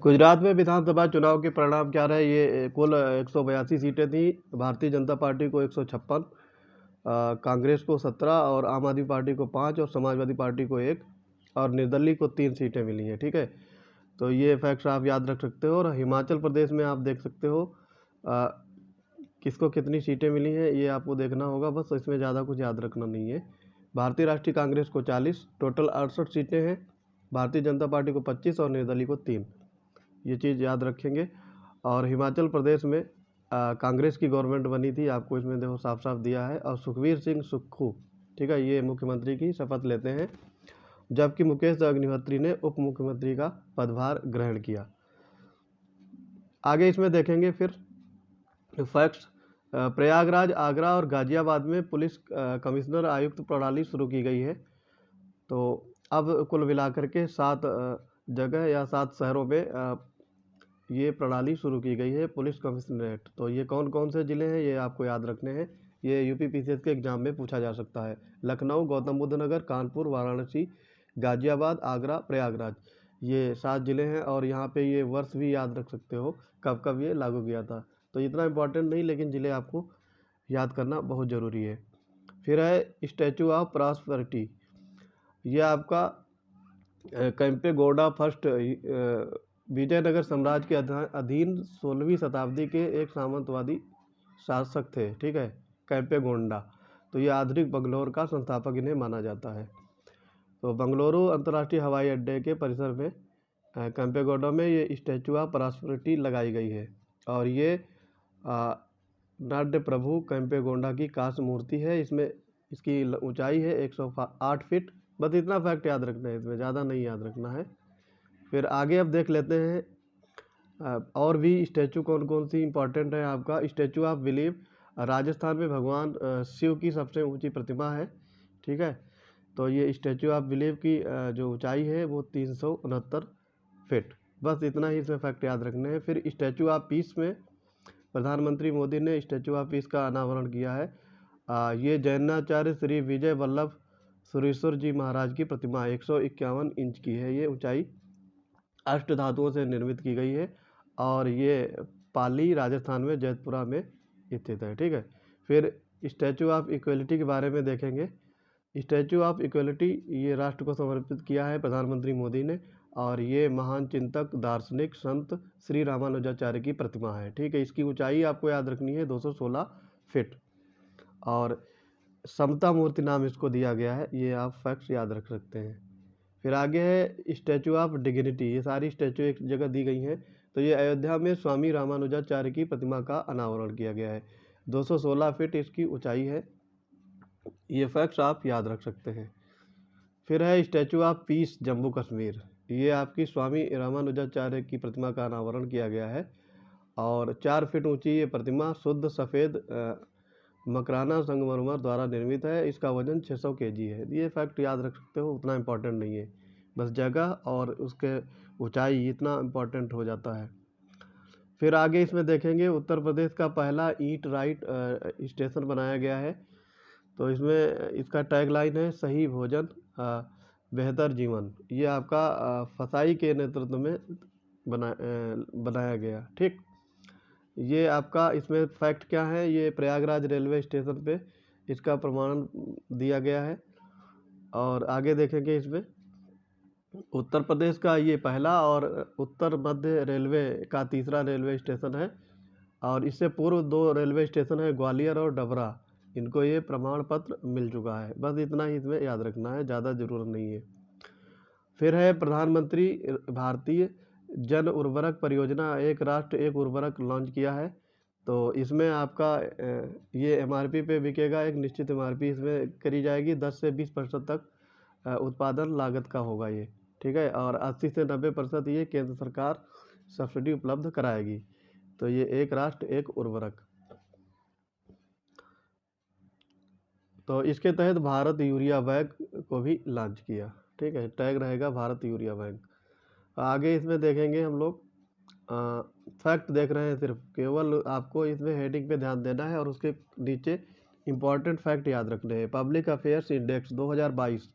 गुजरात में विधानसभा चुनाव के परिणाम क्या रहे? ये कुल 182 सीटें थी। भारतीय जनता पार्टी को 156, कांग्रेस को 17 और आम आदमी पार्टी को 5 और समाजवादी पार्टी को 1 और निर्दलीय को 3 सीटें मिली हैं। ठीक है, तो ये फैक्ट्स आप याद रख सकते हो। और हिमाचल प्रदेश में आप देख सकते हो किसको कितनी सीटें मिली हैं, ये आपको देखना होगा। बस इसमें ज़्यादा कुछ याद रखना नहीं है। भारतीय राष्ट्रीय कांग्रेस को 40, टोटल 68 सीटें हैं। भारतीय जनता पार्टी को 25 और निर्दलीय को 3, ये चीज़ याद रखेंगे। और हिमाचल प्रदेश में कांग्रेस की गवर्नमेंट बनी थी, आपको इसमें देखो साफ साफ दिया है। और सुखबीर सिंह सुक्खू, ठीक है, ये मुख्यमंत्री की शपथ लेते हैं, जबकि मुकेश अग्निहोत्री ने उप मुख्यमंत्री का पदभार ग्रहण किया। आगे इसमें देखेंगे फिर फैक्ट्स। प्रयागराज, आगरा और गाजियाबाद में पुलिस कमिश्नर आयुक्त प्रणाली शुरू की गई है। तो अब कुल मिलाकर के 7 जगह या 7 शहरों में ये प्रणाली शुरू की गई है, पुलिस कमिश्नरेट। तो ये कौन कौन से ज़िले हैं, ये आपको याद रखने हैं। ये यूपीपीसीएस के एग्जाम में पूछा जा सकता है। लखनऊ, गौतम बुद्ध नगर, कानपुर, वाराणसी, गाजियाबाद, आगरा, प्रयागराज, ये 7 ज़िले हैं। और यहाँ पे ये वर्ष भी याद रख सकते हो कब कब ये लागू किया था। तो इतना इम्पोर्टेंट नहीं, लेकिन ज़िले आपको याद करना बहुत ज़रूरी है। फिर है स्टैचू ऑफ प्रॉस्पेरिटी। ये आपका कैंपेगौड़ा फर्स्ट विजयनगर साम्राज्य के अधीन 16वीं शताब्दी के एक सामंतवादी शासक थे। ठीक है, कैंपेगौड़ा। तो ये आधुनिक बंगलौर का संस्थापक इन्हें माना जाता है। तो बंगलुरु अंतर्राष्ट्रीय हवाई अड्डे के परिसर में कैंपेगौड़ा में ये स्टैचू ऑफ प्रॉस्पेरिटी लगाई गई है। और ये नाट्य प्रभु कैंपेगौड़ा की कांस्य मूर्ति है। इसमें इसकी ऊंचाई है 108 फीट। बस इतना फैक्ट याद रखना है, इसमें ज़्यादा नहीं याद रखना है। फिर आगे अब देख लेते हैं और भी स्टैचू कौन कौन सी इंपॉर्टेंट है। आपका स्टैचू ऑफ बिलीफ, राजस्थान में भगवान शिव की सबसे ऊंची प्रतिमा है। ठीक है, तो ये स्टैचू ऑफ बिलीफ की जो ऊंचाई है वो 369 फीट। बस इतना ही इसमें फैक्ट याद रखने हैं। फिर स्टैचू ऑफ पीस में प्रधानमंत्री मोदी ने स्टैचू ऑफ पीस का अनावरण किया है। ये जैनाचार्य श्री विजय वल्लभ सुरेश्वर जी महाराज की प्रतिमा 151 इंच की है। ये ऊंचाई अष्ट धातुओं से निर्मित की गई है और ये पाली राजस्थान में जैतपुरा में स्थित है। ठीक है, फिर स्टैचू ऑफ इक्वलिटी के बारे में देखेंगे। स्टैचू ऑफ इक्वलिटी ये राष्ट्र को समर्पित किया है प्रधानमंत्री मोदी ने। और ये महान चिंतक दार्शनिक संत श्री रामानुजाचार्य की प्रतिमा है। ठीक है, इसकी ऊंचाई आपको याद रखनी है 216 फीट। और समता मूर्ति नाम इसको दिया गया है, ये आप फैक्ट्स याद रख सकते हैं। फिर आगे है स्टैचू ऑफ डिग्निटी। ये सारी स्टैचू एक जगह दी गई हैं। तो ये अयोध्या में स्वामी रामानुजाचार्य की प्रतिमा का अनावरण किया गया है। 216 फीट इसकी ऊंचाई है। ये फैक्ट्स आप याद रख सकते हैं। फिर है statue of peace Jammu Kashmir. ये आपकी स्वामी रामानुजाचार्य की प्रतिमा का अनावरण किया गया है। और 4 फीट ऊंची ये प्रतिमा शुद्ध सफ़ेद मकराना संगमरमर द्वारा निर्मित है। इसका वजन 600 kg है। ये फैक्ट याद रख सकते हो, उतना इम्पोर्टेंट नहीं है। बस जगह और उसके ऊंचाई इतना इम्पोर्टेंट हो जाता है। फिर आगे इसमें देखेंगे उत्तर प्रदेश का पहला ईट राइट स्टेशन बनाया गया है। तो इसमें इसका टैगलाइन है सही भोजन बेहतर जीवन। ये आपका फसाई के नेतृत्व में बनाया गया। ठीक, ये आपका इसमें फैक्ट क्या है, ये प्रयागराज रेलवे स्टेशन पे इसका प्रमाणन दिया गया है। और आगे देखेंगे इसमें उत्तर प्रदेश का ये पहला और उत्तर मध्य रेलवे का तीसरा रेलवे स्टेशन है। और इससे पूर्व 2 रेलवे स्टेशन है ग्वालियर और डबरा, इनको ये प्रमाण पत्र मिल चुका है। बस इतना ही इसमें याद रखना है, ज़्यादा ज़रूरत नहीं है। फिर है प्रधानमंत्री भारतीय जन उर्वरक परियोजना, एक राष्ट्र एक उर्वरक लॉन्च किया है। तो इसमें आपका ये MRP पे बिकेगा, एक निश्चित MRP इसमें करी जाएगी। 10 से 20% तक उत्पादन लागत का होगा ये। ठीक है, और 80 से 90% ये केंद्र सरकार सब्सिडी उपलब्ध कराएगी। तो ये एक राष्ट्र एक उर्वरक। तो इसके तहत भारत यूरिया बैंक को भी लॉन्च किया। ठीक है, टैग रहेगा भारत यूरिया बैंक। आगे इसमें देखेंगे हम लोग फैक्ट देख रहे हैं, सिर्फ केवल आपको इसमें हेडिंग पे ध्यान देना है और उसके नीचे इम्पॉर्टेंट फैक्ट याद रखने हैं। पब्लिक अफेयर्स इंडेक्स 2022,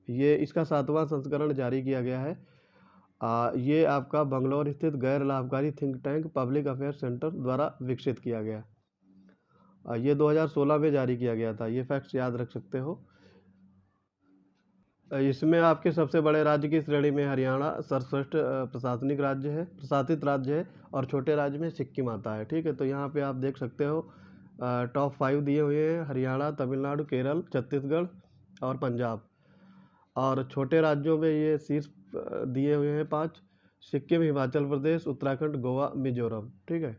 ये इसका 7वां संस्करण जारी किया गया है। ये आपका बंगलौर स्थित गैर लाभकारी think tank public affair centre द्वारा विकसित किया गया। ये 2016 में जारी किया गया था। ये फैक्ट्स याद रख सकते हो। इसमें आपके सबसे बड़े राज्य की श्रेणी में हरियाणा सर्वश्रेष्ठ प्रशासित राज्य है और छोटे राज्य में सिक्किम आता है। ठीक है, तो यहाँ पे आप देख सकते हो टॉप 5 दिए हुए हैं, हरियाणा, तमिलनाडु, केरल, छत्तीसगढ़ और पंजाब। और छोटे राज्यों में ये शीर्ष दिए हुए हैं 5, सिक्किम, हिमाचल प्रदेश, उत्तराखंड, गोवा, मिजोरम। ठीक है,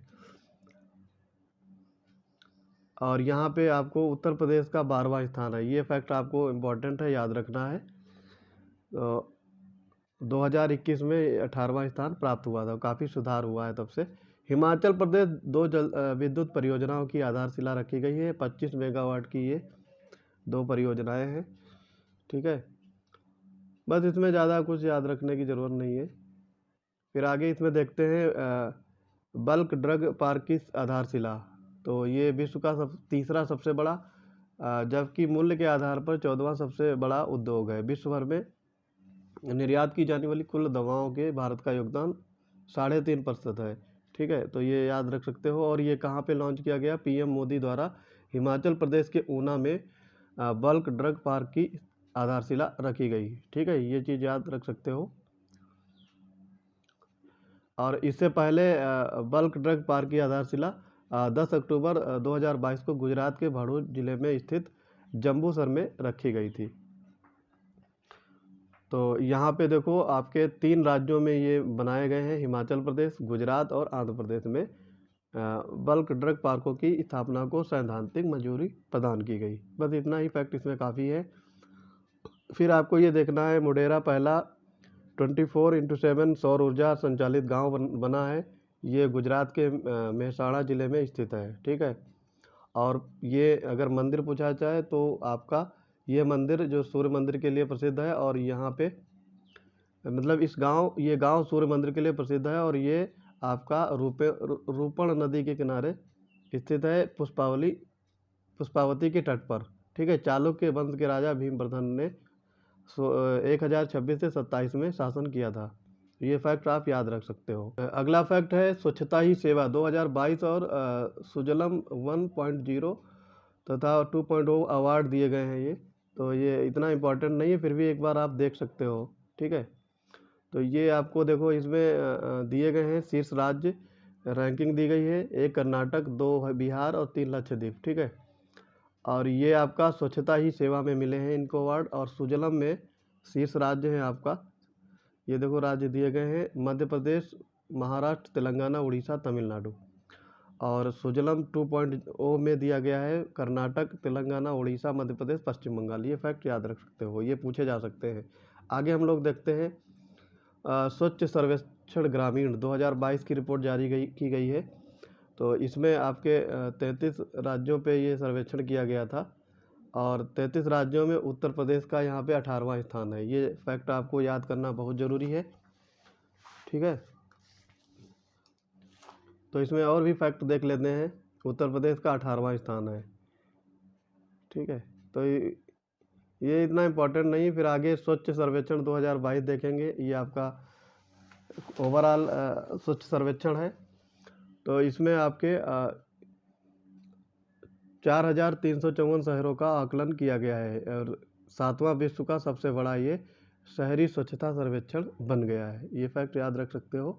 और यहाँ पे आपको उत्तर प्रदेश का 12वां स्थान है। ये फैक्ट आपको इम्पोर्टेंट है, याद रखना है। तो 2021 में 18वां स्थान प्राप्त हुआ था, काफ़ी सुधार हुआ है तब से। हिमाचल प्रदेश 2 विद्युत परियोजनाओं की आधारशिला रखी गई है। 25 मेगावाट की ये 2 परियोजनाएं हैं। ठीक है, बस इसमें ज़्यादा कुछ याद रखने की ज़रूरत नहीं है। फिर आगे इसमें देखते हैं बल्क ड्रग पार्क की आधारशिला। तो ये विश्व का तीसरा सबसे बड़ा, जबकि मूल्य के आधार पर 14वां सबसे बड़ा उद्योग है। विश्व भर में निर्यात की जाने वाली कुल दवाओं के भारत का योगदान 3.5% है। ठीक है, तो ये याद रख सकते हो। और ये कहाँ पे लॉन्च किया गया? पीएम मोदी द्वारा हिमाचल प्रदेश के ऊना में बल्क ड्रग पार्क की आधारशिला रखी गई। ठीक है, ये चीज़ याद रख सकते हो। और इससे पहले बल्क ड्रग पार्क की आधारशिला 10 अक्टूबर 2022 को गुजरात के भरूच जिले में स्थित जंबूसर में रखी गई थी। तो यहाँ पे देखो आपके 3 राज्यों में ये बनाए गए हैं, हिमाचल प्रदेश, गुजरात और आंध्र प्रदेश में बल्क ड्रग पार्कों की स्थापना को सैद्धांतिक मंजूरी प्रदान की गई। बस इतना ही फैक्ट इसमें काफ़ी है। फिर आपको ये देखना है, मोढेरा पहला 24x7 सौर ऊर्जा संचालित गांव बना है। ये गुजरात के मेहसाणा ज़िले में स्थित है। ठीक है, और ये अगर मंदिर पूछा जाए तो आपका ये मंदिर जो सूर्य मंदिर के लिए प्रसिद्ध है, और यहाँ पे मतलब ये गांव सूर्य मंदिर के लिए प्रसिद्ध है, और ये आपका रूपण नदी के किनारे स्थित है, पुष्पावती के तट पर। ठीक है, चालुक्य वंश के राजा भीमवर्धन ने 1026 से 27 में शासन किया था। ये फैक्ट आप याद रख सकते हो। अगला फैक्ट है स्वच्छता ही सेवा 2022 और सुजलम 1.0 तथा 2.0 अवार्ड दिए गए हैं। ये तो ये इतना इम्पोर्टेंट नहीं है, फिर भी एक बार आप देख सकते हो। ठीक है, तो ये आपको देखो इसमें दिए गए हैं शीर्ष राज्य, रैंकिंग दी गई है। 1 कर्नाटक, 2 बिहार और 3 लक्षद्वीप। ठीक है, और ये आपका स्वच्छता ही सेवा में मिले हैं इनको अवार्ड। और सुजलम में शीर्ष राज्य है आपका, ये देखो राज्य दिए गए हैं, मध्य प्रदेश, महाराष्ट्र, तेलंगाना, उड़ीसा, तमिलनाडु। और सुजलम 2.0 में दिया गया है कर्नाटक, तेलंगाना, उड़ीसा, मध्य प्रदेश, पश्चिम बंगाल। ये फैक्ट याद रख सकते हो, ये पूछे जा सकते हैं। आगे हम लोग देखते हैं स्वच्छ सर्वेक्षण ग्रामीण 2022 की रिपोर्ट जारी की गई है। तो इसमें आपके 33 राज्यों पे ये सर्वेक्षण किया गया था, और 33 राज्यों में उत्तर प्रदेश का यहाँ पे 18वां स्थान है। ये फैक्ट आपको याद करना बहुत ज़रूरी है। ठीक है, तो इसमें और भी फैक्ट देख लेते हैं। उत्तर प्रदेश का 18वां स्थान है। ठीक है, तो ये इतना इम्पोर्टेंट नहीं। फिर आगे स्वच्छ सर्वेक्षण 2022 देखेंगे। ये आपका ओवरऑल स्वच्छ सर्वेक्षण है। तो इसमें आपके 4354 शहरों का आकलन किया गया है, और 7वां विश्व का सबसे बड़ा ये शहरी स्वच्छता सर्वेक्षण बन गया है। ये फैक्ट याद रख सकते हो।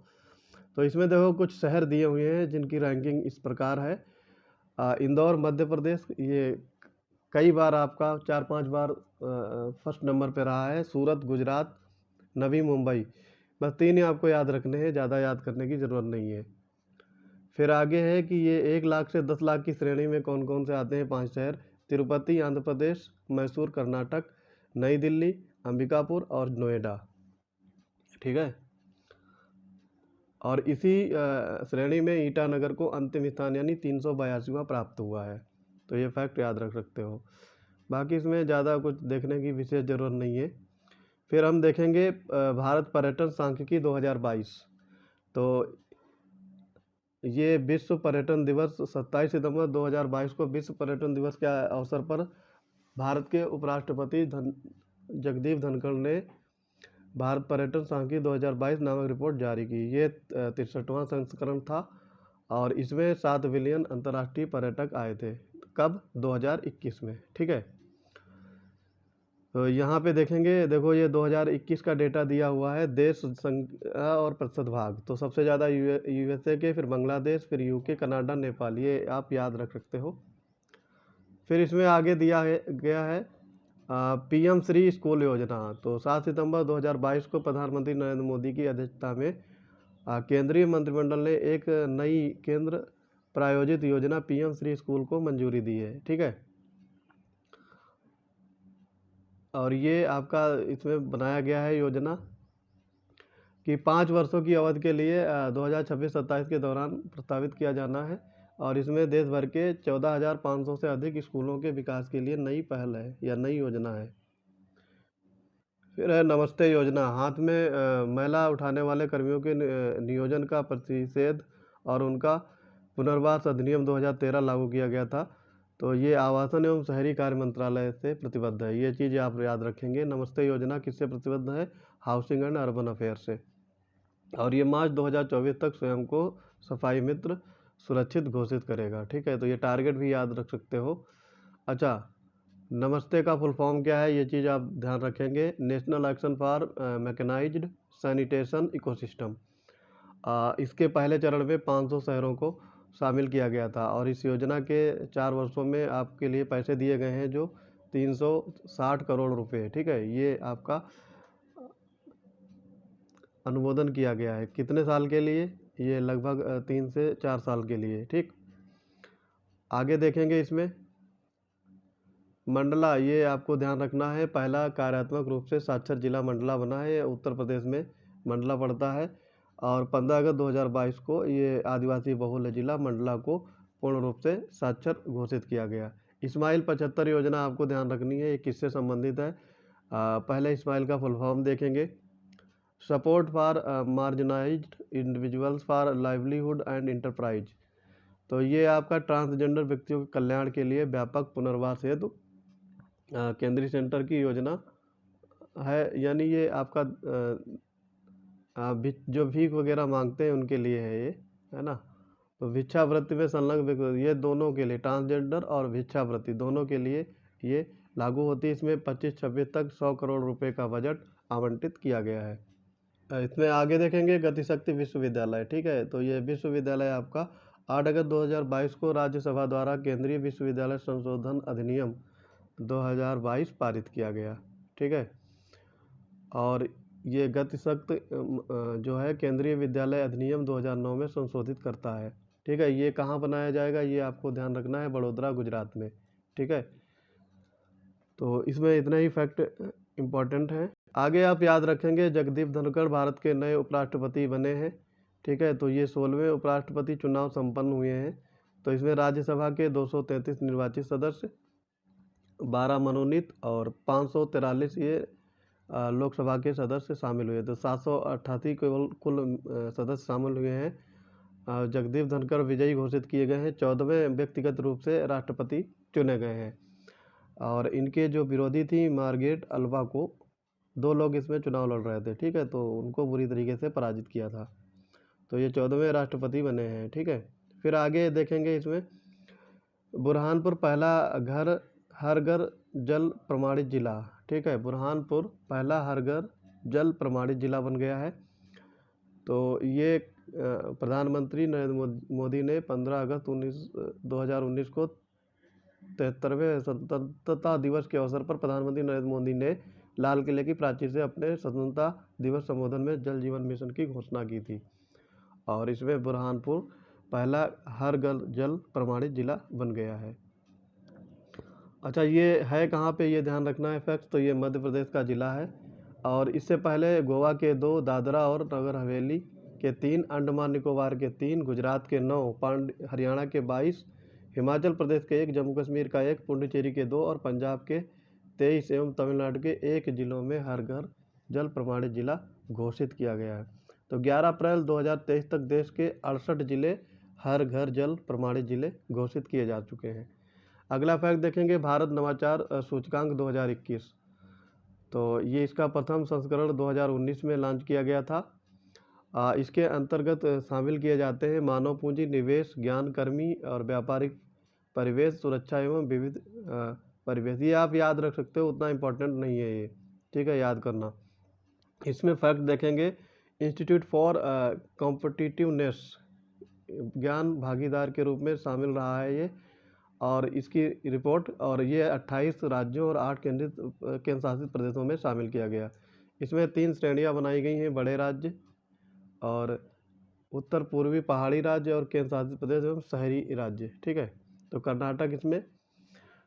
तो इसमें देखो कुछ शहर दिए हुए हैं जिनकी रैंकिंग इस प्रकार है। इंदौर मध्य प्रदेश, ये कई बार आपका 4-5 बार फर्स्ट नंबर पे रहा है। सूरत गुजरात, नवी मुंबई, बस 3 ही आपको याद रखने हैं, ज़्यादा याद करने की ज़रूरत नहीं है। फिर आगे है कि ये 1 लाख से 10 लाख की श्रेणी में कौन कौन से आते हैं 5 शहर। तिरुपति आंध्र प्रदेश, मैसूर कर्नाटक, नई दिल्ली, अंबिकापुर और नोएडा। ठीक है, और इसी श्रेणी में ईटानगर को अंतिम स्थान यानी 382वां प्राप्त हुआ है। तो ये फैक्ट याद रख सकते हो। बाकी इसमें ज़्यादा कुछ देखने की विशेष ज़रूरत नहीं है। फिर हम देखेंगे भारत पर्यटन सांख्यिकी 2022। तो ये विश्व पर्यटन दिवस 27 सितंबर 2022 को विश्व पर्यटन दिवस के अवसर पर भारत के उपराष्ट्रपति जगदीप धनखड़ ने भारत पर्यटन सांख्यिकी 2022 नामक रिपोर्ट जारी की। ये 63वां संस्करण था और इसमें 7 बिलियन अंतर्राष्ट्रीय पर्यटक आए थे। कब? 2021 में। ठीक है, तो यहाँ पे देखेंगे, देखो ये 2021 का डेटा दिया हुआ है, देश, संख्या और प्रतिशत भाग। तो सबसे ज़्यादा यूएसए के, फिर बांग्लादेश, फिर यूके, कनाडा, नेपाल, ये आप याद रख सकते हो। फिर इसमें आगे गया है पीएम श्री स्कूल योजना। तो 7 सितंबर 2022 को प्रधानमंत्री नरेंद्र मोदी की अध्यक्षता में केंद्रीय मंत्रिमंडल ने एक नई केंद्र प्रायोजित योजना पीएम श्री स्कूल को मंजूरी दी है। ठीक है, और ये आपका इसमें बनाया गया है योजना कि 5 वर्षों की अवधि के लिए 2026-27 के दौरान प्रस्तावित किया जाना है। और इसमें देश भर के 14,500 से अधिक स्कूलों के विकास के लिए नई पहल है या नई योजना है। फिर है नमस्ते योजना। हाथ में मैला उठाने वाले कर्मियों के नियोजन का प्रतिषेध और उनका पुनर्वास अधिनियम 2013 लागू किया गया था। तो ये आवासन एवं शहरी कार्य मंत्रालय से प्रतिबद्ध है। ये चीज़ आप याद रखेंगे। नमस्ते योजना किससे प्रतिबद्ध है? हाउसिंग एंड अर्बन अफेयर से। और ये मार्च 2024 तक स्वयं को सफाई मित्र सुरक्षित घोषित करेगा। ठीक है, तो ये टारगेट भी याद रख सकते हो। अच्छा, नमस्ते का फुल फॉर्म क्या है, ये चीज़ आप ध्यान रखेंगे। National action for mechanised sanitation ecosystem. इसके पहले चरण में 500 शहरों को शामिल किया गया था और इस योजना के 4 वर्षों में आपके लिए पैसे दिए गए हैं जो 360 करोड़ रुपए। ठीक है, ये आपका अनुमोदन किया गया है। कितने साल के लिए? ये लगभग 3 से 4 साल के लिए। ठीक, आगे देखेंगे इसमें मंडला। ये आपको ध्यान रखना है, पहला कार्यात्मक रूप से साक्षर जिला मंडला बना है। ये उत्तर प्रदेश में मंडला पड़ता है और 15 अगस्त 2022 को ये आदिवासी बहुल जिला मंडला को पूर्ण रूप से साक्षर घोषित किया गया। इस्माइल 75 योजना आपको ध्यान रखनी है, ये किससे संबंधित है? पहले इस्माइल का फुल फॉर्म देखेंगे। Support for marginalised individuals for livelihood and enterprise. तो ये आपका ट्रांसजेंडर व्यक्तियों के कल्याण के लिए व्यापक पुनर्वास हेतु केंद्रीय सेंटर की योजना है। यानी ये आपका जो भीख वगैरह मांगते हैं उनके लिए है ये, है ना। तो भिक्षावृत्ति में संलग्न व्यक्ति, ये दोनों के लिए, ट्रांसजेंडर और भिक्षावृत्ति दोनों के लिए ये लागू होती है। इसमें 25-26 तक 100 करोड़ रुपए का बजट आवंटित किया गया है। इसमें आगे देखेंगे गतिशक्ति विश्वविद्यालय। ठीक है, तो ये विश्वविद्यालय आपका 8 अगस्त 2022 को राज्यसभा द्वारा केंद्रीय विश्वविद्यालय संशोधन अधिनियम 2022 पारित किया गया। ठीक है, और ये गतिशक्ति जो है केंद्रीय विद्यालय अधिनियम 2009 में संशोधित करता है। ठीक है, ये कहाँ बनाया जाएगा ये आपको ध्यान रखना है, बड़ोदरा गुजरात में। ठीक है, तो इसमें इतना ही फैक्ट इम्पॉर्टेंट है। आगे आप याद रखेंगे जगदीप धनखड़ भारत के नए उपराष्ट्रपति बने हैं। ठीक है, तो ये 16वें उपराष्ट्रपति चुनाव संपन्न हुए हैं। तो इसमें राज्यसभा के 233 निर्वाचित सदस्य, 12 मनोनीत और 543 ये लोकसभा के सदस्य शामिल हुए। तो 788 केवल कुल सदस्य शामिल हुए हैं। जगदीप धनखड़ विजयी घोषित किए गए हैं, 14वें व्यक्तिगत रूप से राष्ट्रपति चुने गए हैं। और इनके जो विरोधी थी मार्गरेट अल्वा को, 2 लोग इसमें चुनाव लड़ रहे थे। ठीक है, तो उनको बुरी तरीके से पराजित किया था। तो ये 14वें राष्ट्रपति बने हैं। ठीक है, फिर आगे देखेंगे इसमें बुरहानपुर पहला हर घर जल प्रमाणित जिला। ठीक है, बुरहानपुर पहला हर घर जल प्रमाणित जिला बन गया है। तो ये प्रधानमंत्री नरेंद्र मोदी ने 15 अगस्त 2019 को 73वें स्वतंत्रता दिवस के अवसर पर प्रधानमंत्री नरेंद्र मोदी ने लाल किले की प्राचीर से अपने स्वतंत्रता दिवस संबोधन में जल जीवन मिशन की घोषणा की थी। और इसमें बुरहानपुर पहला हर घर जल प्रमाणित जिला बन गया है। अच्छा, ये है कहाँ पे, ये ध्यान रखना है फैक्ट। तो ये मध्य प्रदेश का जिला है और इससे पहले गोवा के 2, दादरा और नगर हवेली के 3, अंडमान निकोबार के 3, गुजरात के 9, हरियाणा के 22, हिमाचल प्रदेश के 1, जम्मू कश्मीर का 1, पुडुचेरी के 2 और पंजाब के 23 एवं तमिलनाडु के 1 जिलों में हर घर जल प्रमाणित जिला घोषित किया गया है। तो 11 अप्रैल 2023 तक देश के 68 जिले हर घर जल प्रमाणित जिले घोषित किए जा चुके हैं। अगला फैक्ट देखेंगे भारत नवाचार सूचकांक 2021। तो ये इसका प्रथम संस्करण 2019 में लॉन्च किया गया था। इसके अंतर्गत शामिल किए जाते हैं मानव पूंजी, निवेश, ज्ञानकर्मी और व्यापारिक परिवेश, सुरक्षा एवं विविध परिवेश। ये आप याद रख सकते हो, उतना इम्पोर्टेंट नहीं है ये, ठीक है, याद करना। इसमें फैक्ट देखेंगे, इंस्टीट्यूट फॉर कॉम्पिटिटिवनेस ज्ञान भागीदार के रूप में शामिल रहा है ये, और इसकी रिपोर्ट, और ये 28 राज्यों और 8 केंद्र शासित प्रदेशों में शामिल किया गया। इसमें 3 श्रेणियां बनाई गई हैं, बड़े राज्य और उत्तर पूर्वी पहाड़ी राज्य और केंद्र शासित प्रदेश एवं शहरी राज्य, ठीक है। तो कर्नाटक इसमें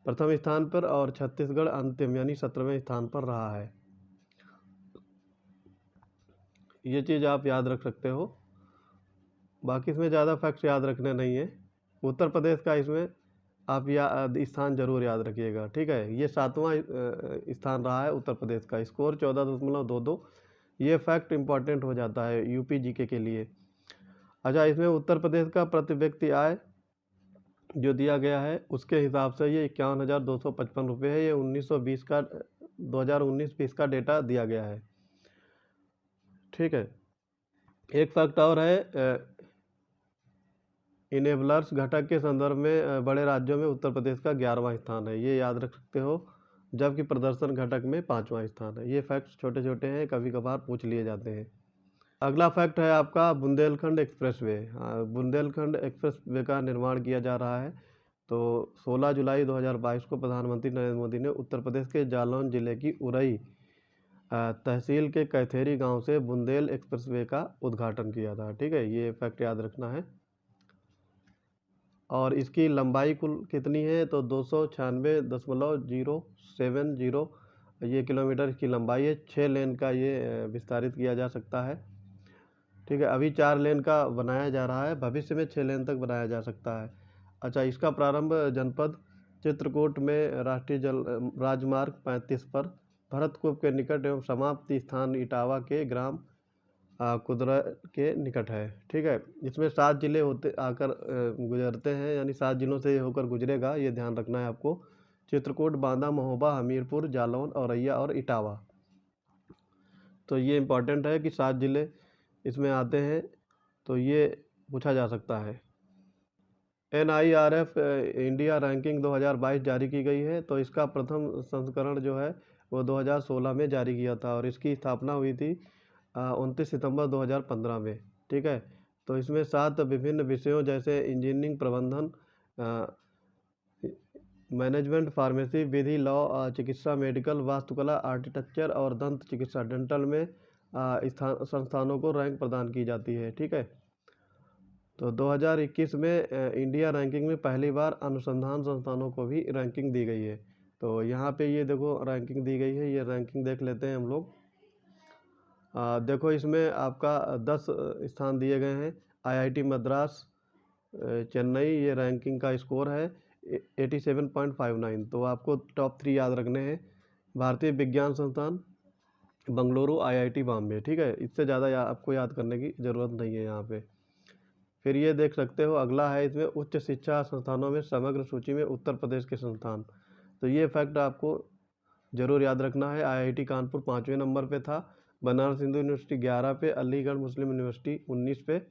प्रथम स्थान पर और छत्तीसगढ़ अंतिम यानी 17वें स्थान पर रहा है। ये चीज़ आप याद रख सकते हो, बाकी इसमें ज़्यादा फैक्ट्स याद रखने नहीं है। उत्तर प्रदेश का इसमें आप स्थान जरूर याद रखिएगा, ठीक है। ये 7वां स्थान रहा है उत्तर प्रदेश का, स्कोर 14.22। ये फैक्ट इम्पॉर्टेंट हो जाता है यूपी जीके के लिए। अच्छा, इसमें उत्तर प्रदेश का प्रति व्यक्ति आय जो दिया गया है उसके हिसाब से ये 51,255 रुपये है। ये 1920 का 2019-20 का डेटा दिया गया है, ठीक है। एक फैक्ट और है, इनेबलर्स घटक के संदर्भ में बड़े राज्यों में उत्तर प्रदेश का 11वां स्थान है, ये याद रख सकते हो, जबकि प्रदर्शन घटक में 5वां स्थान है। ये फैक्ट्स छोटे छोटे हैं, कभी कभार पूछ लिए जाते हैं। अगला फैक्ट है आपका बुंदेलखंड एक्सप्रेसवे। बुंदेलखंड एक्सप्रेसवे का निर्माण किया जा रहा है। तो 16 जुलाई 2022 को प्रधानमंत्री नरेंद्र मोदी ने उत्तर प्रदेश के जालौन जिले की उरई तहसील के कैथेरी गांव से बुंदेल एक्सप्रेसवे का उद्घाटन किया था, ठीक है। ये फैक्ट याद रखना है। और इसकी लंबाई कुल कितनी है, तो 296.070 ये किलोमीटर इसकी लंबाई है। 6 लेन का ये विस्तारित किया जा सकता है, ठीक है। अभी 4 लेन का बनाया जा रहा है, भविष्य में 6 लेन तक बनाया जा सकता है। अच्छा, इसका प्रारंभ जनपद चित्रकूट में राष्ट्रीय राजमार्ग 35 पर भरतकूप के निकट एवं समाप्ति स्थान इटावा के ग्राम कुदरा के निकट है, ठीक है। इसमें 7 जिले होते आकर गुजरते हैं, यानी 7 जिलों से होकर गुजरेगा, ये ध्यान रखना है आपको। चित्रकूट, बांदा, महोबा, हमीरपुर, जालौन, औरैया और इटावा। तो ये इम्पोर्टेंट है कि 7 जिले इसमें आते हैं, तो ये पूछा जा सकता है। NIRF इंडिया रैंकिंग 2022 जारी की गई है। तो इसका प्रथम संस्करण जो है वो 2016 में जारी किया था, और इसकी स्थापना हुई थी 29 सितंबर 2015 में, ठीक है। तो इसमें 7 विभिन्न विषयों जैसे इंजीनियरिंग, प्रबंधन, मैनेजमेंट, फार्मेसी, विधि, लॉ, चिकित्सा, मेडिकल, वास्तुकला, आर्किटेक्चर और दंत चिकित्सा, डेंटल में संस्थानों को रैंक प्रदान की जाती है, ठीक है। तो 2021 में इंडिया रैंकिंग में पहली बार अनुसंधान संस्थानों को भी रैंकिंग दी गई है। तो यहाँ पे ये देखो रैंकिंग दी गई है, ये रैंकिंग देख लेते हैं हम लोग। देखो इसमें आपका 10 स्थान दिए गए हैं। IIT मद्रास चेन्नई, ये रैंकिंग का स्कोर है 87.59। तो आपको टॉप 3 याद रखने हैं। भारतीय विज्ञान संस्थान बंगलुरु, IIT बॉम्बे, ठीक है। इससे ज़्यादा आपको याद करने की ज़रूरत नहीं है यहाँ पे। फिर ये देख सकते हो, अगला है इसमें उच्च शिक्षा संस्थानों में समग्र सूची में उत्तर प्रदेश के संस्थान। तो ये फैक्ट आपको जरूर याद रखना है। IIT कानपुर 5वें नंबर पे था, बनारस हिंदू यूनिवर्सिटी 11 पे, अलीगढ़ मुस्लिम यूनिवर्सिटी 19 पे,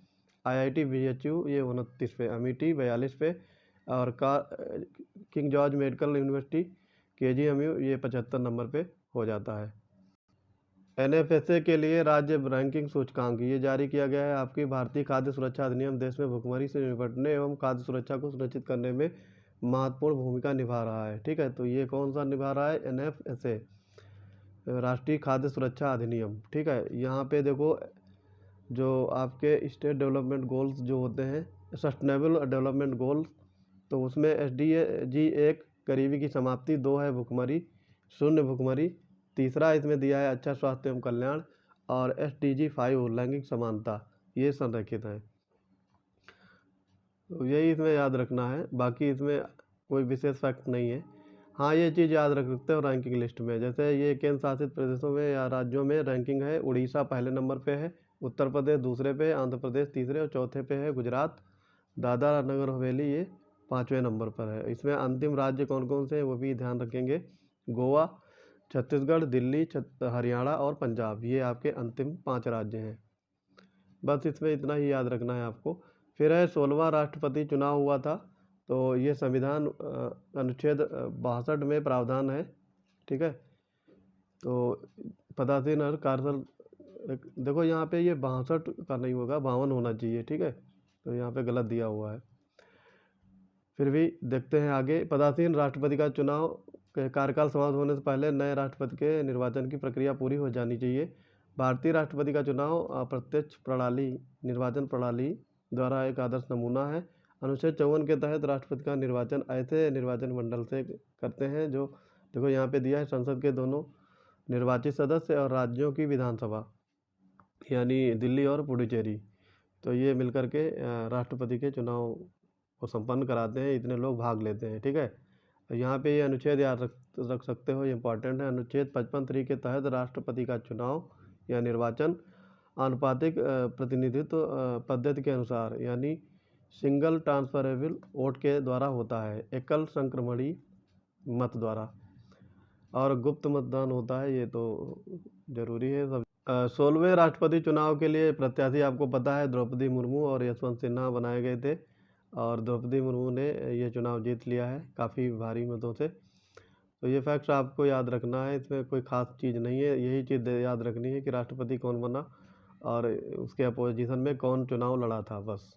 IIT BHU ये 29 पे, अमेठी 42 पे, और king George medical university KGMU ये 75 नंबर पे हो जाता है। NFSA के लिए राज्य रैंकिंग सूचकांक ये जारी किया गया है। आपकी भारतीय खाद्य सुरक्षा अधिनियम देश में भुखमरी से निपटने एवं खाद्य सुरक्षा को सुनिश्चित करने में महत्वपूर्ण भूमिका निभा रहा है, ठीक है। तो ये कौन सा निभा रहा है, NFSA राष्ट्रीय खाद्य सुरक्षा अधिनियम, ठीक है। यहाँ पे देखो जो आपके स्टेट डेवलपमेंट गोल्स जो होते हैं, सस्टेनेबल डेवलपमेंट गोल्स, तो उसमें SDG 1 गरीबी की समाप्ति, 2 है भुखमरी, 0 भुखमरी, तीसरा इसमें दिया है अच्छा स्वास्थ्य एवं कल्याण, और SDG 5 लैंगिक समानता, ये संरक्षित है। तो यही इसमें याद रखना है, बाकी इसमें कोई विशेष फैक्ट नहीं है। हाँ, ये चीज़ याद रख सकते हो रैंकिंग लिस्ट में, जैसे ये केंद्र शासित प्रदेशों में या राज्यों में रैंकिंग है। उड़ीसा पहले नंबर पे है, उत्तर प्रदेश दूसरे पे, आंध्र प्रदेश तीसरे और चौथे पे है गुजरात, दादरा नगर हवेली ये 5वें नंबर पर है। इसमें अंतिम राज्य कौन कौन से हैं वो भी ध्यान रखेंगे। गोवा, छत्तीसगढ़, दिल्ली, हरियाणा और पंजाब, ये आपके अंतिम 5 राज्य हैं। बस इसमें इतना ही याद रखना है आपको। फिर है 16वां राष्ट्रपति चुनाव हुआ था, तो ये संविधान अनुच्छेद 62 में प्रावधान है, ठीक है। तो पदासीन और कार्यकाल, देखो यहाँ पे ये 62 का नहीं होगा, 52 होना चाहिए, ठीक है, तो यहाँ पे गलत दिया हुआ है। फिर भी देखते हैं आगे। पदासीन राष्ट्रपति का चुनाव के कार्यकाल समाप्त होने से पहले नए राष्ट्रपति के निर्वाचन की प्रक्रिया पूरी हो जानी चाहिए। भारतीय राष्ट्रपति का चुनाव अप्रत्यक्ष प्रणाली निर्वाचन प्रणाली द्वारा एक आदर्श नमूना है। अनुच्छेद 54 के तहत राष्ट्रपति का निर्वाचन ऐसे निर्वाचन मंडल से करते हैं जो, देखो यहाँ पे दिया है, संसद के दोनों निर्वाचित सदस्य और राज्यों की विधानसभा, यानी दिल्ली और पुडुचेरी, तो ये मिलकर के राष्ट्रपति के चुनाव को संपन्न कराते हैं। इतने लोग भाग लेते हैं, ठीक है। यहाँ पे ये अनुच्छेद याद रख सकते हो, ये इंपॉर्टेंट है। अनुच्छेद 55(3) के तहत राष्ट्रपति का चुनाव या निर्वाचन आनुपातिक प्रतिनिधित्व पद्धति के अनुसार, यानी सिंगल ट्रांसफरेबल वोट के द्वारा होता है, एकल संक्रमणी मत द्वारा, और गुप्त मतदान होता है, ये तो जरूरी है सब। 16वें राष्ट्रपति चुनाव के लिए प्रत्याशी आपको पता है द्रौपदी मुर्मू और यशवंत सिन्हा बनाए गए थे, और द्रौपदी मुर्मू ने ये चुनाव जीत लिया है काफ़ी भारी मतों से। तो ये फैक्ट्स आपको याद रखना है, इसमें कोई ख़ास चीज़ नहीं है, यही चीज़ याद रखनी है कि राष्ट्रपति कौन बना और उसके अपोजिशन में कौन चुनाव लड़ा था, बस,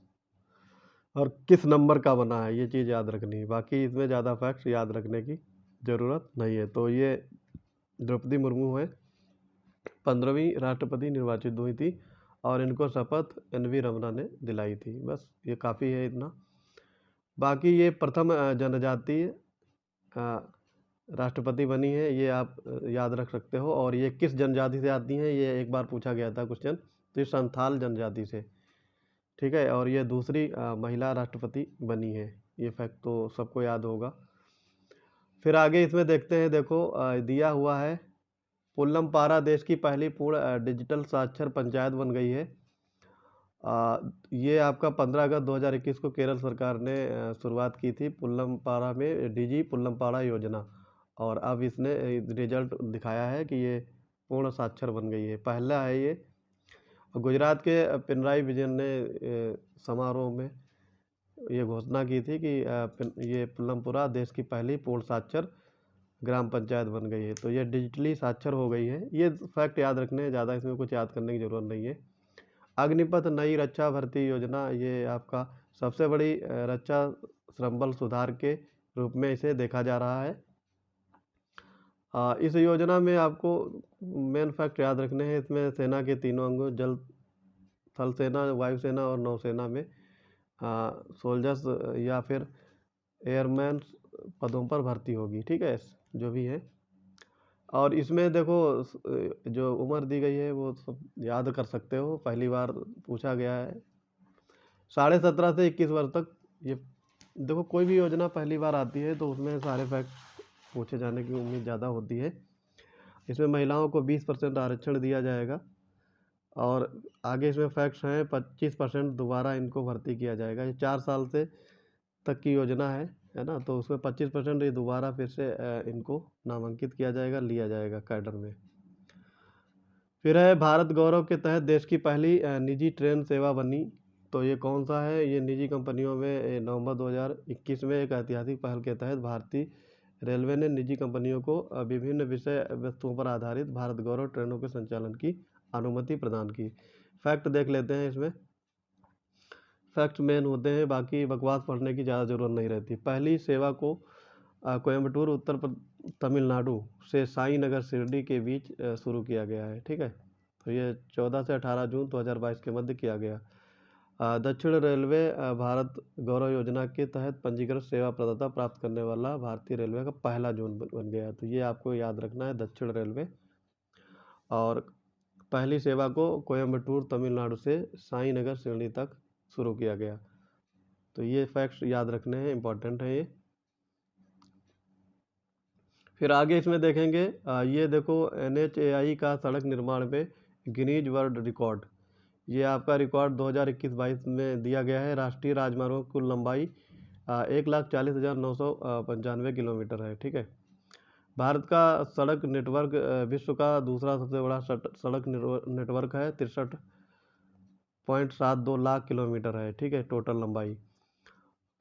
और किस नंबर का बना है, ये चीज़ याद रखनी है। बाकी इसमें ज़्यादा फैक्ट्स याद रखने की ज़रूरत नहीं है। तो ये द्रौपदी मुर्मू है, 15वीं राष्ट्रपति निर्वाचित हुई थी, और इनको शपथ NV रमना ने दिलाई थी। बस ये काफ़ी है इतना। बाकी ये प्रथम जनजातीय राष्ट्रपति बनी है, ये आप याद रख सकते हो। और ये किस जनजाति से आती हैं, ये एक बार पूछा गया था क्वेश्चन, तो ये संथाल जनजाति से, ठीक है। और ये दूसरी महिला राष्ट्रपति बनी है, ये फैक्ट तो सबको याद होगा। फिर आगे इसमें देखते हैं, देखो दिया हुआ है, पुल्लमपारा देश की पहली पूर्ण डिजिटल साक्षर पंचायत बन गई है। ये आपका 15 अगस्त 2021 को केरल सरकार ने शुरुआत की थी पुल्लमपारा में डिजी पुल्लमपारा योजना, और अब इसने रिजल्ट दिखाया है कि ये पूर्ण साक्षर बन गई है, पहला है ये। गुजरात के पिनराई विजयन ने समारोह में ये घोषणा की थी कि ये पुल्लमपुरा देश की पहली पूर्ण साक्षर ग्राम पंचायत बन गई है, तो ये डिजिटली साक्षर हो गई है। ये फैक्ट याद रखने हैं, ज़्यादा इसमें कुछ याद करने की ज़रूरत नहीं है। अग्निपथ नई रक्षा भर्ती योजना, ये आपका सबसे बड़ी रक्षा श्रमबल सुधार के रूप में इसे देखा जा रहा है। इस योजना में आपको मेन फैक्ट याद रखने हैं, इसमें सेना के तीनों अंगों जल थल सेना, वायुसेना और नौसेना में सोल्जर्स या फिर एयरमैन पदों पर भर्ती होगी, ठीक है, जो भी है। और इसमें देखो जो उम्र दी गई है वो सब याद कर सकते हो, पहली बार पूछा गया है 17.5 से 21 वर्ष तक। ये देखो कोई भी योजना पहली बार आती है तो उसमें सारे फैक्ट पूछे जाने की उम्मीद ज़्यादा होती है। इसमें महिलाओं को 20% आरक्षण दिया जाएगा, और आगे इसमें फैक्ट्स हैं 25% दोबारा इनको भर्ती किया जाएगा। ये 4 साल से तक की योजना है ना, तो उसमें 25% ये दोबारा फिर से इनको नामांकित किया जाएगा, लिया जाएगा कैडर में। फिर है भारत गौरव के तहत देश की पहली निजी ट्रेन सेवा बनी, तो ये कौन सा है, ये निजी कंपनियों में नवंबर 2021 में एक ऐतिहासिक पहल के तहत भारतीय रेलवे ने निजी कंपनियों को विभिन्न विषय वस्तुओं पर आधारित भारत गौरव ट्रेनों के संचालन की अनुमति प्रदान की। फैक्ट देख लेते हैं, इसमें फैक्ट मेन होते हैं, बाकी बकवास पढ़ने की ज़्यादा ज़रूरत नहीं रहती। पहली सेवा को कोयम्बटूर उत्तर तमिलनाडु से साईनगर शिरडी के बीच शुरू किया गया है, ठीक है। तो ये 14 से 18 जून 2022 के मध्य किया गया। दक्षिण रेलवे भारत गौरव योजना के तहत पंजीकृत सेवा प्रदाता प्राप्त करने वाला भारतीय रेलवे का पहला जोन बन गया, तो ये आपको याद रखना है, दक्षिण रेलवे। और पहली सेवा को कोयम्बटूर तमिलनाडु से साईनगर शिरडी तक शुरू किया गया, तो ये फैक्ट्स याद रखने हैं, इंपॉर्टेंट है ये। फिर आगे इसमें देखेंगे, ये देखो NHAI का सड़क निर्माण में गिनीज वर्ल्ड रिकॉर्ड, ये आपका रिकॉर्ड 2021-22 में दिया गया है। राष्ट्रीय राजमार्गों की कुल लंबाई 1,40,995 किलोमीटर है, ठीक है। भारत का सड़क नेटवर्क विश्व का दूसरा सबसे बड़ा सड़क नेटवर्क है। 63.72 लाख किलोमीटर है, ठीक है, टोटल लंबाई।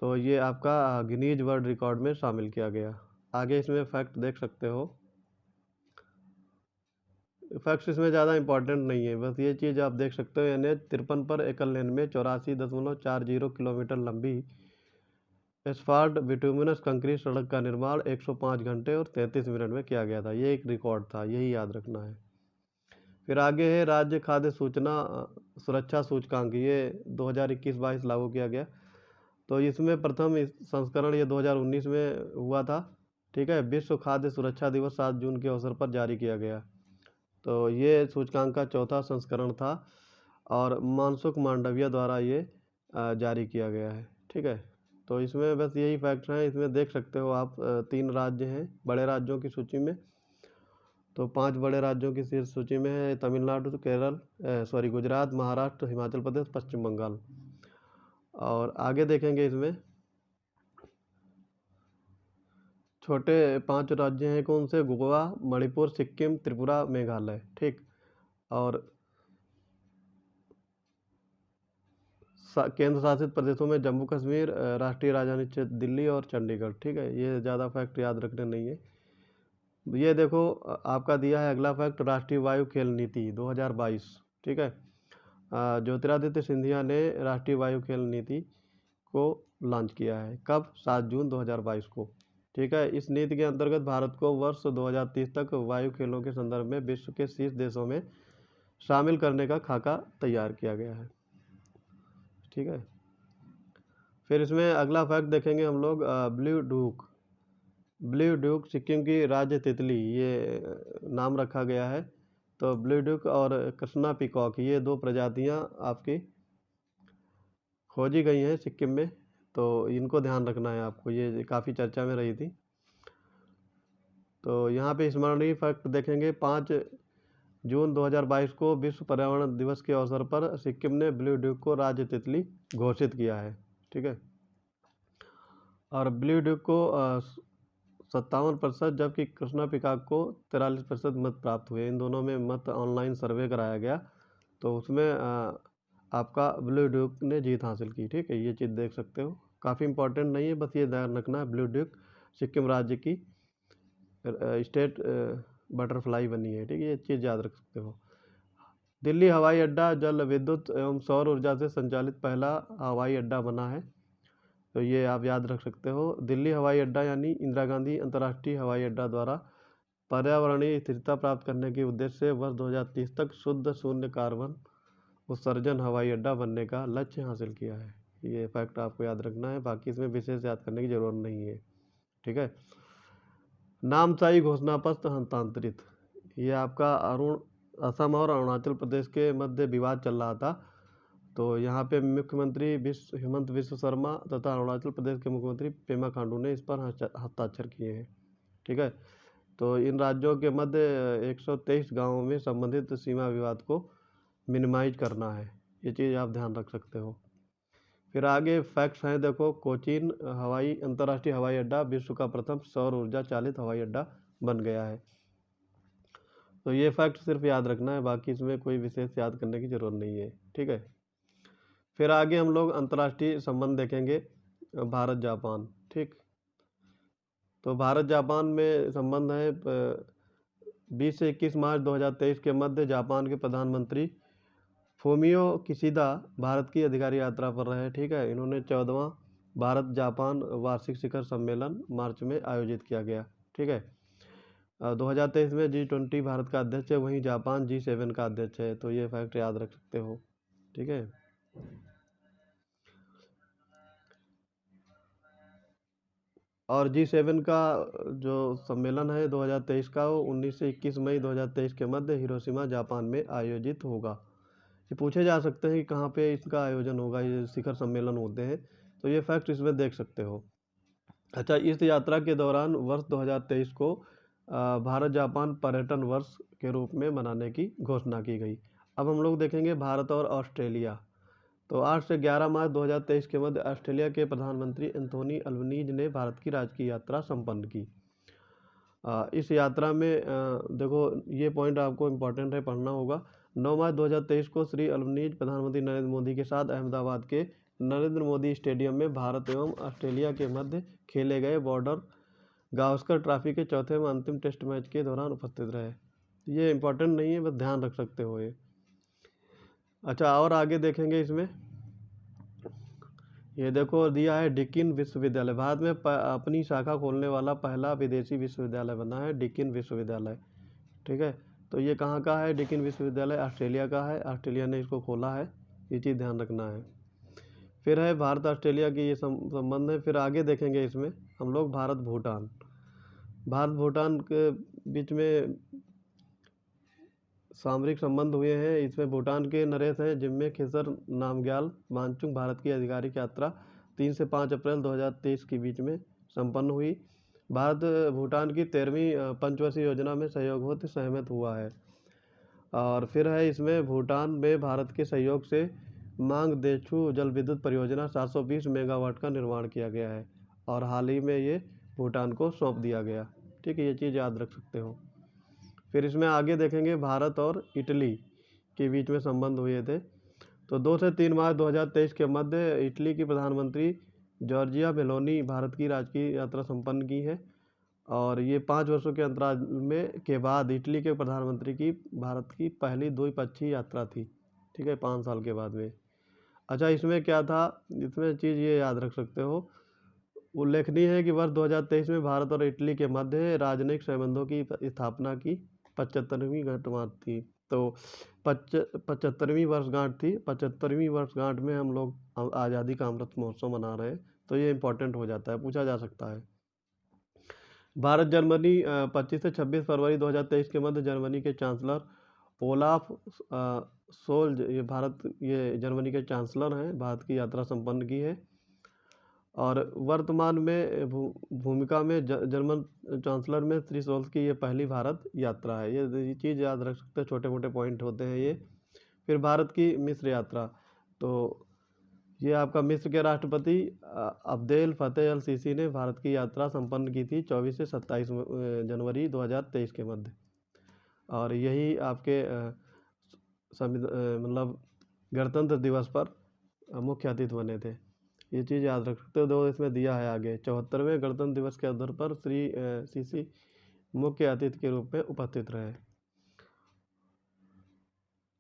तो ये आपका गिनीज वर्ल्ड रिकॉर्ड में शामिल किया गया। आगे इसमें फैक्ट देख सकते हो। फैक्ट्स इसमें ज़्यादा इंपॉर्टेंट नहीं है, बस ये चीज़ आप देख सकते हो। NH 53 पर एकल लेन में 84.40 किलोमीटर लंबी एस्फाल्ट बिटुमिनस कंक्रीट सड़क का निर्माण 105 घंटे और 33 मिनट में किया गया था। ये एक रिकॉर्ड था, यही याद रखना है। फिर आगे है राज्य खाद्य सूचना सुरक्षा सूचकांक, ये 2021-22 लागू किया गया। तो इसमें प्रथम संस्करण ये 2019 में हुआ था, ठीक है। विश्व खाद्य सुरक्षा दिवस 7 जून के अवसर पर जारी किया गया। तो ये सूचकांक का चौथा संस्करण था और मनसुख मांडविया द्वारा ये जारी किया गया है, ठीक है। तो इसमें बस यही फैक्ट हैं। इसमें देख सकते हो आप 3 राज्य हैं बड़े राज्यों की सूची में। तो 5 बड़े राज्यों की शीर्ष सूची में है तमिलनाडु, केरल, गुजरात, महाराष्ट्र, हिमाचल प्रदेश, पश्चिम बंगाल। और आगे देखेंगे इसमें छोटे 5 राज्य हैं कौन से, गोवा, मणिपुर, सिक्किम, त्रिपुरा, मेघालय, ठीक। और केंद्र शासित प्रदेशों में जम्मू कश्मीर, राष्ट्रीय राजधानी क्षेत्र दिल्ली और चंडीगढ़, ठीक है। ये ज़्यादा फैक्ट याद रखने नहीं है। ये देखो आपका दिया है अगला फैक्ट, राष्ट्रीय वायु खेल नीति 2022, ठीक है। ज्योतिरादित्य सिंधिया ने राष्ट्रीय वायु खेल नीति को लॉन्च किया है। कब? 7 जून 2022 को, ठीक है। इस नीति के अंतर्गत भारत को वर्ष 2030 तक वायु खेलों के संदर्भ में विश्व के शीर्ष देशों में शामिल करने का खाका तैयार किया गया है, ठीक है। फिर इसमें अगला फैक्ट देखेंगे हम लोग, ब्लू ड्यूक सिक्किम की राज्य तितली, ये नाम रखा गया है। तो ब्लू ड्यूक और कृष्णा पीकॉक, ये 2 प्रजातियां आपकी खोजी गई हैं सिक्किम में। तो इनको ध्यान रखना है आपको, ये काफ़ी चर्चा में रही थी। तो यहाँ पे स्मरणीय फैक्ट देखेंगे, 5 जून 2022 को विश्व पर्यावरण दिवस के अवसर पर सिक्किम ने ब्लू ड्यूक को राज्य तितली घोषित किया है, ठीक है। और ब्लू ड्यूक को 57%, जबकि कृष्णा पिकाक को 43% मत प्राप्त हुए। इन दोनों में मत ऑनलाइन सर्वे कराया गया, तो उसमें आपका ब्लू ड्यूक ने जीत हासिल की, ठीक है। ये चीज़ देख सकते हो, काफ़ी इंपॉर्टेंट नहीं है, बस ये ध्यान रखना है। ब्लू ड्यूक सिक्किम राज्य की स्टेट बटरफ्लाई बनी है, ठीक है। ये चीज़ याद रख सकते हो। दिल्ली हवाई अड्डा जल विद्युत एवं सौर ऊर्जा से संचालित पहला हवाई अड्डा बना है, तो ये आप याद रख सकते हो। दिल्ली हवाई अड्डा यानी इंदिरा गांधी अंतर्राष्ट्रीय हवाई अड्डा द्वारा पर्यावरणीय स्थिरता प्राप्त करने के उद्देश्य से वर्ष 2030 तक शुद्ध शून्य कार्बन उत्सर्जन हवाई अड्डा बनने का लक्ष्य हासिल किया है। ये फैक्ट आपको याद रखना है, बाकी इसमें विशेष याद करने की जरूरत नहीं है, ठीक है। नामसाई घोषणा पत्र हस्तांतरित, ये आपका असम और अरुणाचल प्रदेश के मध्य विवाद चल रहा था। तो यहाँ पे मुख्यमंत्री हेमंत विश्व शर्मा तथा अरुणाचल प्रदेश के मुख्यमंत्री पेमा खांडू ने इस पर हस्ताक्षर किए हैं, ठीक है। तो इन राज्यों के मध्य 123 गांवों में संबंधित सीमा विवाद को मिनिमाइज करना है, ये चीज़ आप ध्यान रख सकते हो। फिर आगे फैक्ट्स हैं, देखो कोचीन अंतर्राष्ट्रीय हवाई अड्डा विश्व का प्रथम सौर ऊर्जा चालित हवाई अड्डा बन गया है। तो ये फैक्ट सिर्फ याद रखना है, बाकी इसमें कोई विशेष याद करने की जरूरत नहीं है, ठीक है। फिर आगे हम लोग अंतर्राष्ट्रीय संबंध देखेंगे, भारत जापान, ठीक। तो भारत जापान में संबंध है 20 से 21 मार्च 2023 के मध्य जापान के प्रधानमंत्री फूमियो किशिदा भारत की अधिकारी यात्रा पर रहे, ठीक है। इन्होंने 14वां भारत जापान वार्षिक शिखर सम्मेलन मार्च में आयोजित किया गया, ठीक है। 2023 में G20 भारत का अध्यक्ष है, वहीं जापान G7 का अध्यक्ष है। तो ये फैक्ट याद रख सकते हो, ठीक है। और G7 का जो सम्मेलन है 2023 का, वो 19 से 21 मई 2023 के मध्य हिरोशिमा जापान में आयोजित होगा। ये पूछे जा सकते हैं कि कहाँ पे इसका आयोजन होगा, ये शिखर सम्मेलन होते हैं, तो ये फैक्ट इसमें देख सकते हो। अच्छा, इस यात्रा के दौरान वर्ष 2023 को भारत जापान पर्यटन वर्ष के रूप में मनाने की घोषणा की गई। अब हम लोग देखेंगे भारत और ऑस्ट्रेलिया। तो 8 से 11 मार्च 2023 के मध्य ऑस्ट्रेलिया के प्रधानमंत्री एंथोनी अल्बनीज ने भारत की राजकीय यात्रा संपन्न की। इस यात्रा में देखो ये पॉइंट आपको इम्पोर्टेंट है, पढ़ना होगा। 9 मार्च 2023 को श्री अल्बनीज प्रधानमंत्री नरेंद्र मोदी के साथ अहमदाबाद के नरेंद्र मोदी स्टेडियम में भारत एवं ऑस्ट्रेलिया के मध्य खेले गए बॉर्डर गावस्कर ट्रॉफी के चौथे व अंतिम टेस्ट मैच के दौरान उपस्थित रहे। ये इम्पोर्टेंट नहीं है, बस ध्यान रख सकते हो ये। अच्छा, और आगे देखेंगे इसमें, ये देखो दिया है डिकिन विश्वविद्यालय, भारत में अपनी शाखा खोलने वाला पहला विदेशी विश्वविद्यालय बना है डिकिन विश्वविद्यालय। ठीक है, तो ये कहाँ का है? डिकिन विश्वविद्यालय ऑस्ट्रेलिया का है, ऑस्ट्रेलिया ने इसको खोला है, ये चीज़ ध्यान रखना है। फिर है भारत ऑस्ट्रेलिया की ये संबंध है। फिर आगे देखेंगे इसमें हम लोग भारत भूटान के बीच में सामरिक संबंध हुए हैं। इसमें भूटान के नरेश हैं जिनमें खिसर नामग्याल वांगचुक भारत की आधिकारिक यात्रा 3 से 5 अप्रैल 2023 के बीच में संपन्न हुई। भारत भूटान की 13वीं पंचवर्षीय योजना में सहयोग होते सहमत हुआ है। और फिर है इसमें भूटान में भारत के सहयोग से मांग देछू जल विद्युत परियोजना 720 मेगावाट का निर्माण किया गया है और हाल ही में ये भूटान को सौंप दिया गया। ठीक है, ये चीज़ याद रख सकते हो। फिर इसमें आगे देखेंगे भारत और इटली के बीच में संबंध हुए थे। तो 2 से 3 मार्च 2023 के मध्य इटली की प्रधानमंत्री जॉर्जिया मेलोनी भारत की राजकीय यात्रा संपन्न की है और ये 5 वर्षों के अंतराल में के बाद इटली के प्रधानमंत्री की भारत की पहली द्विपक्षीय यात्रा थी। ठीक है, 5 साल के बाद में। अच्छा, इसमें क्या था, इसमें चीज़ ये याद रख सकते हो, उल्लेखनीय है कि वर्ष 2023 में भारत और इटली के मध्य राजनयिक संबंधों की स्थापना की 75वीं घटनाक्रम थी। तो 75वीं वर्षगांठ थी। 75वीं वर्षगांठ में हम लोग आज़ादी का अमृत महोत्सव मना रहे हैं, तो ये इम्पोर्टेंट हो जाता है, पूछा जा सकता है। भारत जर्मनी 25 से 26 फरवरी 2023 के मध्य जर्मनी के चांसलर ओलाफ सोल्ज ये जर्मनी के चांसलर हैं, भारत की यात्रा संपन्न की है। और वर्तमान में भूमिका में जर्मन चांसलर में श्री सोल्ज की ये पहली भारत यात्रा है। ये चीज़ याद रख सकते हैं, छोटे मोटे पॉइंट होते हैं ये। फिर भारत की मिस्र यात्रा, तो ये आपका मिस्र के राष्ट्रपति अब्देल फतेह अल सीसी ने भारत की यात्रा संपन्न की थी 24 से 27 जनवरी 2023 के मध्य। और यही आपके मतलब गणतंत्र दिवस पर मुख्य अतिथि बने थे। ये चीज़ याद रख सकते हो। दो इसमें दिया है आगे 74वें गणतंत्र दिवस के अवसर पर श्री सीसी मुख्य अतिथि के रूप में उपस्थित रहे।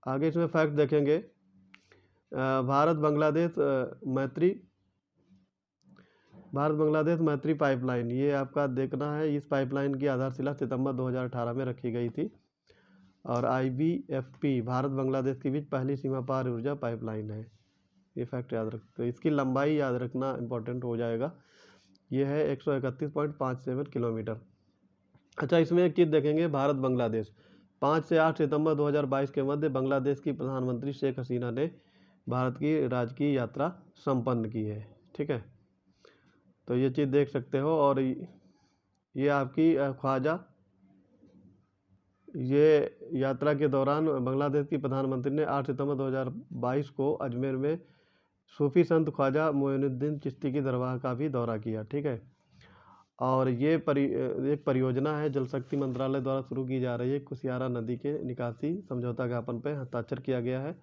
आगे इसमें फैक्ट देखेंगे, भारत बांग्लादेश मैत्री पाइपलाइन, ये आपका देखना है। इस पाइपलाइन की आधारशिला सितंबर 2018 में रखी गई थी और IBFP भारत बांग्लादेश के बीच पहली सीमा पार ऊर्जा पाइपलाइन है। ये फैक्ट याद रखते हो। इसकी लंबाई याद रखना इंपॉर्टेंट हो जाएगा, ये है 131.57 किलोमीटर। अच्छा, इसमें एक चीज़ देखेंगे, भारत बांग्लादेश 5 से 8 सितंबर 2022 के मध्य बांग्लादेश की प्रधानमंत्री शेख हसीना ने भारत की राजकीय यात्रा संपन्न की है। ठीक है, तो ये चीज़ देख सकते हो। और ये आपकी ख्वाजा, ये यात्रा के दौरान बांग्लादेश की प्रधानमंत्री ने 8 सितंबर 2022 को अजमेर में सूफी संत ख्वाजा मोइनुद्दीन चिश्ती की दरगाह का भी दौरा किया। ठीक है, और ये एक परियोजना है जल शक्ति मंत्रालय द्वारा शुरू की जा रही है। कुशियारा नदी के निकासी समझौता ज्ञापन पर हस्ताक्षर किया गया है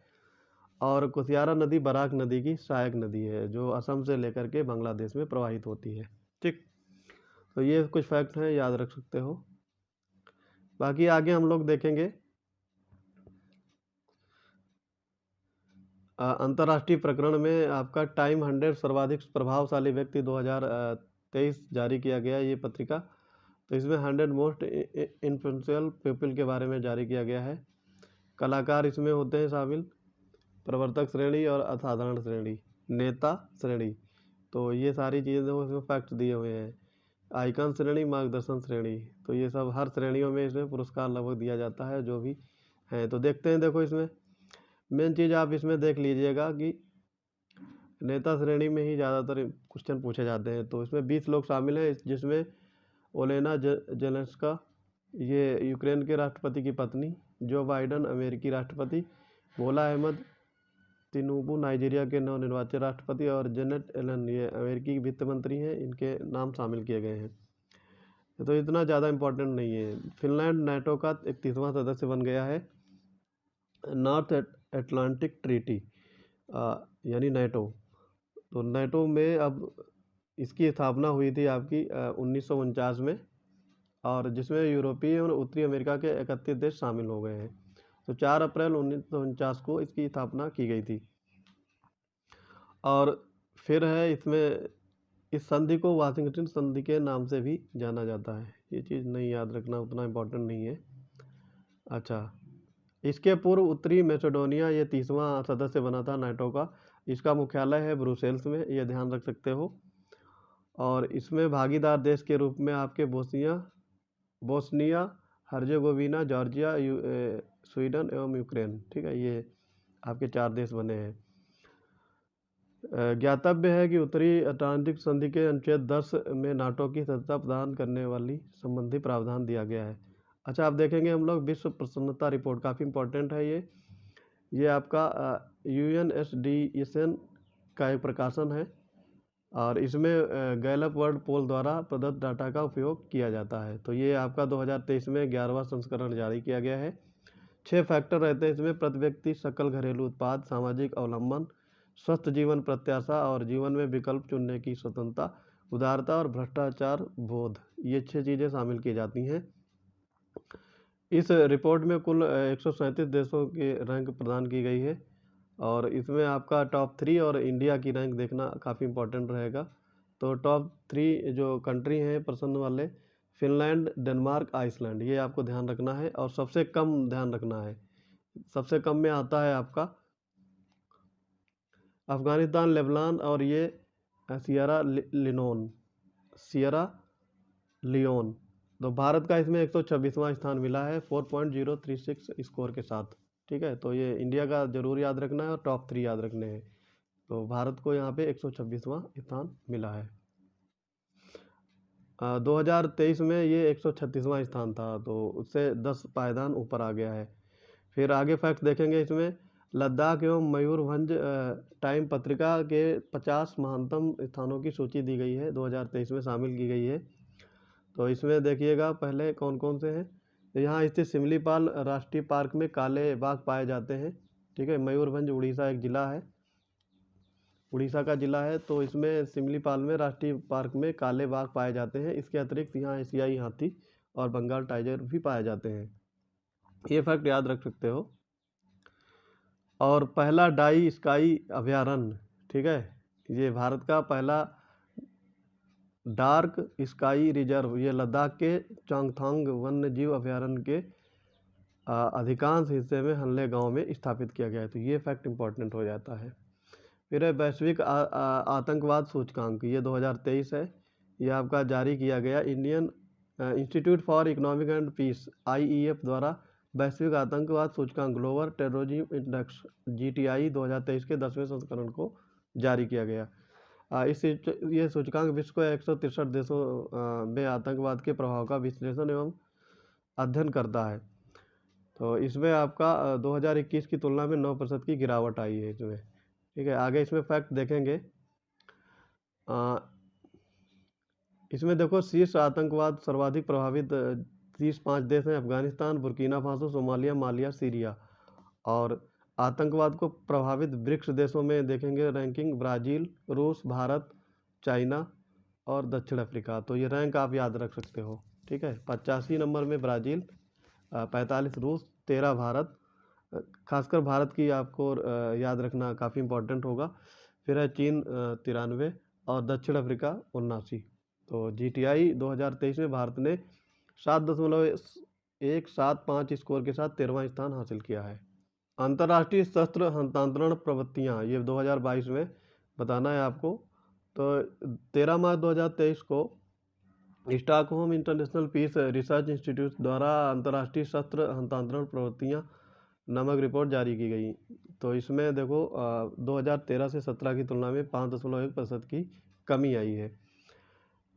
और कुशियारा नदी बराक नदी की सहायक नदी है जो असम से लेकर के बांग्लादेश में प्रवाहित होती है। ठीक, तो ये कुछ फैक्ट हैं, याद रख सकते हो। बाकी आगे हम लोग देखेंगे अंतर्राष्ट्रीय प्रकरण में आपका टाइम 100 सर्वाधिक प्रभावशाली व्यक्ति 2023 जारी किया गया ये पत्रिका। तो इसमें 100 मोस्ट इन्फ्लुएंशियल पीपल के बारे में जारी किया गया है। कलाकार इसमें होते हैं शामिल, प्रवर्तक श्रेणी और असाधारण श्रेणी, नेता श्रेणी, तो ये सारी चीज़ें इसमें फैक्ट दिए हुए हैं। आइकन श्रेणी, मार्गदर्शन श्रेणी, तो ये सब हर श्रेणियों में इसमें पुरस्कार लगभग दिया जाता है जो भी है। तो देखते हैं, देखो इसमें मेन चीज़ आप इसमें देख लीजिएगा कि नेता श्रेणी में ही ज़्यादातर क्वेश्चन पूछे जाते हैं। तो इसमें 20 लोग शामिल हैं जिसमें ओलेना जेलेंस्का, ये यूक्रेन के राष्ट्रपति की पत्नी, जो बाइडन अमेरिकी राष्ट्रपति, बोला अहमद तिनुबू नाइजीरिया के नवनिर्वाचित राष्ट्रपति और जेनेट एलन ये अमेरिकी वित्त मंत्री हैं, इनके नाम शामिल किए गए हैं। तो इतना ज़्यादा इम्पोर्टेंट नहीं है। फिनलैंड नाटो का 31वां सदस्य बन गया है। नॉर्थ अटलांटिक ट्रीटी यानी नाटो, तो नाटो में अब इसकी स्थापना हुई थी आपकी 1949 में, और जिसमें यूरोपीय और उत्तरी अमेरिका के 31 देश शामिल हो गए हैं। तो 4 अप्रैल 1949 को इसकी स्थापना की गई थी। और फिर है इसमें, इस संधि को वाशिंगटन संधि के नाम से भी जाना जाता है। ये चीज़ नहीं याद रखना, उतना इम्पोर्टेंट नहीं है। अच्छा, इसके पूर्व उत्तरी मैसेडोनिया ये 30वां सदस्य बना था नाटो का। इसका मुख्यालय है ब्रुसेल्स में, ये ध्यान रख सकते हो। और इसमें भागीदार देश के रूप में आपके बोस्निया हर्जेगोविना, जॉर्जिया, स्वीडन एवं यूक्रेन, ठीक है, ये आपके 4 देश बने हैं। ज्ञातव्य है कि उत्तरी अटलांटिक संधि के अनुच्छेद 10 में नाटो की सदस्यता प्रदान करने वाली संबंधी प्रावधान दिया गया है। अच्छा, आप देखेंगे हम लोग विश्व प्रसन्नता रिपोर्ट, काफ़ी इंपॉर्टेंट है ये आपका UNSDSN का एक प्रकाशन है, और इसमें गैलप वर्ल्ड पोल द्वारा प्रदत्त डाटा का उपयोग किया जाता है। तो ये आपका 2023 में 11वां संस्करण जारी किया गया है। 6 फैक्टर रहते हैं इसमें: प्रति व्यक्ति सकल घरेलू उत्पाद, सामाजिक अवलंबन, स्वस्थ जीवन प्रत्याशा और जीवन में विकल्प चुनने की स्वतंत्रता, उदारता और भ्रष्टाचार बोध। ये 6 चीज़ें शामिल की जाती हैं। इस रिपोर्ट में कुल 137 देशों की रैंक प्रदान की गई है, और इसमें आपका टॉप 3 और इंडिया की रैंक देखना काफ़ी इंपॉर्टेंट रहेगा। तो टॉप 3 जो कंट्री हैं प्रसन्न वाले, फिनलैंड, डेनमार्क, आइसलैंड, ये आपको ध्यान रखना है। और सबसे कम ध्यान रखना है, सबसे कम में आता है आपका अफ़गानिस्तान, लेबनान और ये सियरा लियोन। तो भारत का इसमें 126वां स्थान मिला है 4.036 स्कोर के साथ, ठीक है। तो ये इंडिया का जरूर याद रखना है और टॉप 3 याद रखने हैं। तो भारत को यहाँ पे 126वां स्थान मिला है। 2023 में ये 136वां स्थान था, तो उससे 10 पायदान ऊपर आ गया है। फिर आगे फैक्ट देखेंगे इसमें, लद्दाख एवं मयूरभंज टाइम पत्रिका के 50 महानतम स्थानों की सूची दी गई है, 2023 में शामिल की गई है। तो इसमें देखिएगा पहले कौन कौन से हैं। तो यहाँ स्थित सिमलीपाल राष्ट्रीय पार्क में काले बाघ पाए जाते हैं, ठीक है। मयूरभंज उड़ीसा एक ज़िला है, उड़ीसा का ज़िला है। तो इसमें सिमलीपाल में राष्ट्रीय पार्क में काले बाघ पाए जाते हैं। इसके अतिरिक्त यहाँ एशियाई हाथी और बंगाल टाइगर भी पाए जाते हैं। ये फैक्ट याद रख सकते हो। और पहला डाई स्काई अभयारण्य, ठीक है, ये भारत का पहला डार्क स्काई रिजर्व, ये लद्दाख के चांगथांग वन्य जीव अभयारण्य के अधिकांश हिस्से में हल्ले गांव में स्थापित किया गया है। तो ये फैक्ट इंपॉर्टेंट हो जाता है। फिर है वैश्विक आतंकवाद सूचकांक, ये 2023 है, ये आपका जारी किया गया Indian institute for economic and peace IEF द्वारा वैश्विक आतंकवाद सूचकांक ग्लोबल टेररिज्म इंडेक्स GTI 2023 के 10वें संस्करण को जारी किया गया। ये सूचकांक विश्व के 163 देशों में आतंकवाद के प्रभाव का विश्लेषण एवं अध्ययन करता है। तो इसमें आपका 2021 की तुलना में 9% की गिरावट आई है इसमें, ठीक है। आगे इसमें फैक्ट देखेंगे। इसमें देखो शीर्ष आतंकवाद सर्वाधिक प्रभावित 35 देश हैं: Afghanistan, Burkina Faso, Somalia, Mali, Syria. और आतंकवाद को प्रभावित ब्रिक्स देशों में देखेंगे रैंकिंग, ब्राज़ील, रूस, भारत, चाइना और दक्षिण अफ्रीका। तो ये रैंक आप याद रख सकते हो, ठीक है। 85 नंबर में ब्राज़ील, 45 रूस, 13 भारत। खासकर भारत की आपको याद रखना काफ़ी इम्पोर्टेंट होगा। फिर है चीन 93 और दक्षिण अफ्रीका 79। तो GTI 2023 में भारत ने 7.175 स्कोर के साथ 13वां स्थान हासिल किया है। अंतर्राष्ट्रीय शस्त्र हस्तांतरण प्रवृत्तियाँ, ये 2022 में बताना है आपको। तो 13 मार्च 2023 को Stockholm International Peace Research Institute द्वारा अंतर्राष्ट्रीय शस्त्र हस्तांतरण प्रवृत्तियाँ नामक रिपोर्ट जारी की गई। तो इसमें देखो 2013 से 17 की तुलना में 5.1% की कमी आई है।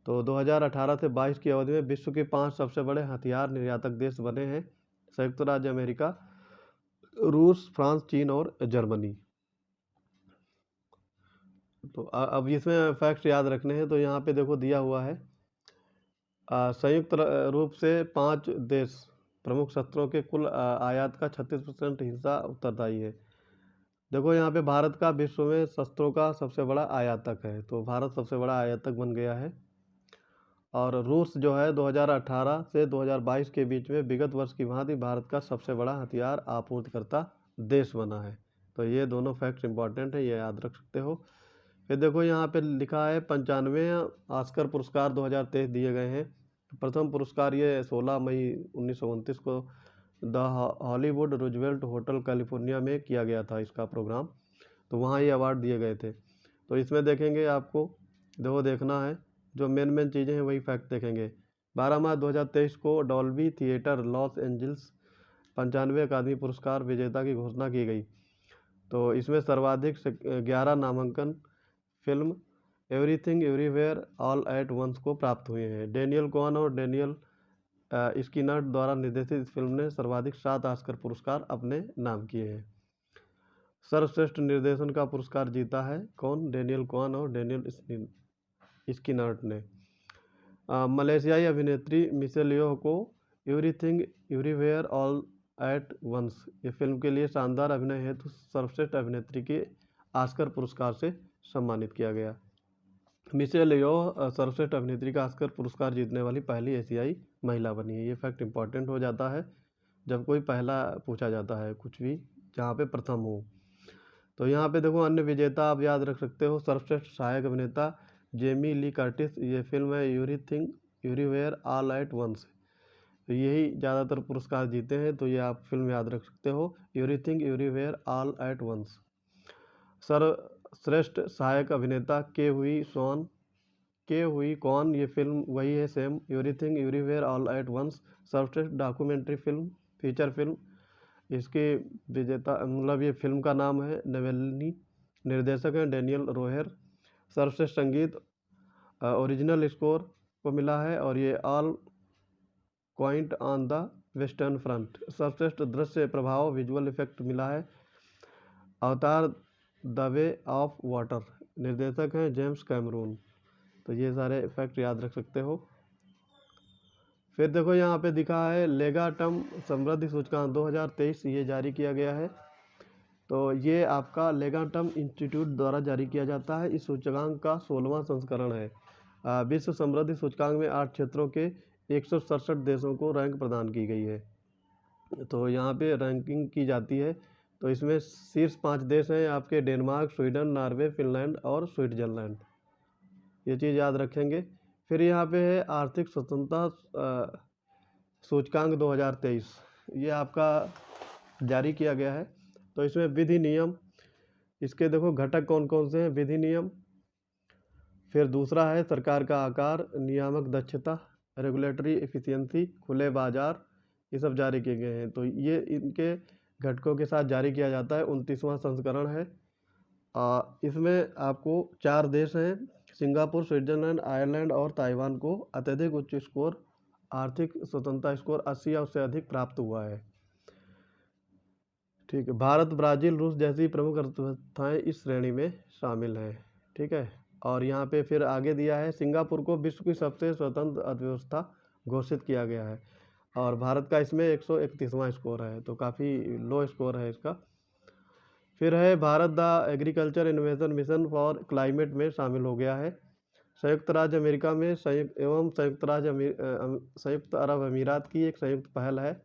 तो 2018 से 22 की अवधि में विश्व के 5 सबसे बड़े हथियार निर्यातक देश बने हैं: संयुक्त राज्य अमेरिका, रूस, फ्रांस, चीन और जर्मनी। तो अब इसमें फैक्ट्स याद रखने हैं। तो यहाँ पे देखो दिया हुआ है संयुक्त रूप से 5 देश प्रमुख शस्त्रों के कुल आयात का 36% हिस्सा उत्तरदायी है। देखो यहाँ पे भारत का विश्व में शस्त्रों का सबसे बड़ा आयातक है, तो भारत सबसे बड़ा आयातक बन गया है। और रूस जो है 2018 से 2022 के बीच में विगत वर्ष की भांति भारत का सबसे बड़ा हथियार आपूर्तिकर्ता देश बना है। तो ये दोनों फैक्ट्स इंपॉर्टेंट है, ये याद रख सकते हो। फिर देखो यहाँ पे लिखा है 95 ऑस्कर पुरस्कार 2023 दिए गए हैं। प्रथम पुरस्कार ये 16 मई 1929 को the Hollywood Roosevelt hotel California में किया गया था इसका प्रोग्राम, तो वहाँ ये अवार्ड दिए गए थे। तो इसमें देखेंगे आपको देखना है, जो मेन चीज़ें हैं वही फैक्ट देखेंगे। 12 मार्च 2023 को डॉल्बी थिएटर लॉस एंजल्स 95 अकादमी पुरस्कार विजेता की घोषणा की गई। तो इसमें सर्वाधिक 11 नामांकन film Everything Everywhere All at Once को प्राप्त हुए हैं। डेनियल कॉन और डेनियल स्किनर द्वारा निर्देशित इस फिल्म ने सर्वाधिक 7 ऑस्कर पुरस्कार अपने नाम किए हैं। सर्वश्रेष्ठ निर्देशन का पुरस्कार जीता है कौन? डेनियल कॉन और डेनियल स्किनर ने। मलेशियाई अभिनेत्री मिशेल येओह को Everything Everywhere All at Once ये फिल्म के लिए शानदार अभिनय हेतु सर्वश्रेष्ठ अभिनेत्री के ऑस्कर पुरस्कार से सम्मानित किया गया। मिशेल येओह सर्वश्रेष्ठ अभिनेत्री का ऑस्कर पुरस्कार जीतने वाली पहली एशियाई महिला बनी है। ये फैक्ट इंपॉर्टेंट हो जाता है जब कोई पहला पूछा जाता है कुछ भी, जहाँ पे प्रथम हो। तो यहाँ पे देखो अन्य विजेता आप याद रख सकते हो। सर्वश्रेष्ठ सहायक अभिनेता जेमी ली कर्टिस, ये फिल्म है Everything Everywhere All at Once, तो यही ज़्यादातर पुरस्कार जीते हैं, तो ये आप फिल्म याद रख सकते हो, Everything Everywhere All at Once. सर्वश्रेष्ठ सहायक अभिनेता के हुई कौन, ये फिल्म वही है same, Everything Everywhere All at Once. सर्वश्रेष्ठ डॉक्यूमेंट्री फिल्म फीचर फिल्म, इसके विजेता मतलब ये फिल्म का नाम है नवेलनी, निर्देशक हैं डेनियल रोहेर। सर्वश्रेष्ठ संगीत ओरिजिनल स्कोर को मिला है और ये all quite on the western front. सर्वश्रेष्ठ दृश्य प्रभाव विजुअल इफेक्ट मिला है अवतार द वे ऑफ वाटर, निर्देशक हैं जेम्स कैमरून। तो ये सारे इफेक्ट याद रख सकते हो। फिर देखो यहाँ पे दिखा है लेगाटम समृद्धि सूचकांक 2023, ये जारी किया गया है। तो ये आपका लेगाटम इंस्टीट्यूट द्वारा जारी किया जाता है। इस सूचकांक का 16वां संस्करण है। विश्व समृद्धि सूचकांक में 8 क्षेत्रों के 167 देशों को रैंक प्रदान की गई है। तो यहाँ पे रैंकिंग की जाती है, तो इसमें शीर्ष 5 देश हैं आपके डेनमार्क, स्वीडन, नॉर्वे, फिनलैंड और स्विट्जरलैंड, ये चीज़ याद रखेंगे। फिर यहाँ पे है आर्थिक स्वतंत्रता सूचकांक 2023, ये आपका जारी किया गया है। तो इसमें विधि नियम, इसके देखो घटक कौन कौन से हैं, विधि नियम। फिर दूसरा है सरकार का आकार, नियामक दक्षता, रेगुलेटरी एफिशिएंसी, खुले बाजार, ये सब जारी किए गए हैं। तो ये इनके घटकों के साथ जारी किया जाता है। 29वां संस्करण है। इसमें आपको 4 देश हैं, सिंगापुर, स्विट्जरलैंड, आयरलैंड और ताइवान को अत्यधिक उच्च स्कोर आर्थिक स्वतंत्रता स्कोर 80 या उससे अधिक प्राप्त हुआ है। ठीक है, भारत, ब्राज़ील, रूस जैसी प्रमुख अर्थव्यवस्थाएं इस श्रेणी में शामिल हैं। ठीक है, और यहाँ पे फिर आगे दिया है सिंगापुर को विश्व की सबसे स्वतंत्र अर्थव्यवस्था घोषित किया गया है और भारत का इसमें 131वां स्कोर है, तो काफ़ी लो स्कोर है इसका। फिर है Bharat the agriculture innovation mission for climate में शामिल हो गया है। संयुक्त राज्य अमेरिका में संयुक्त अरब अमीरात की एक संयुक्त पहल है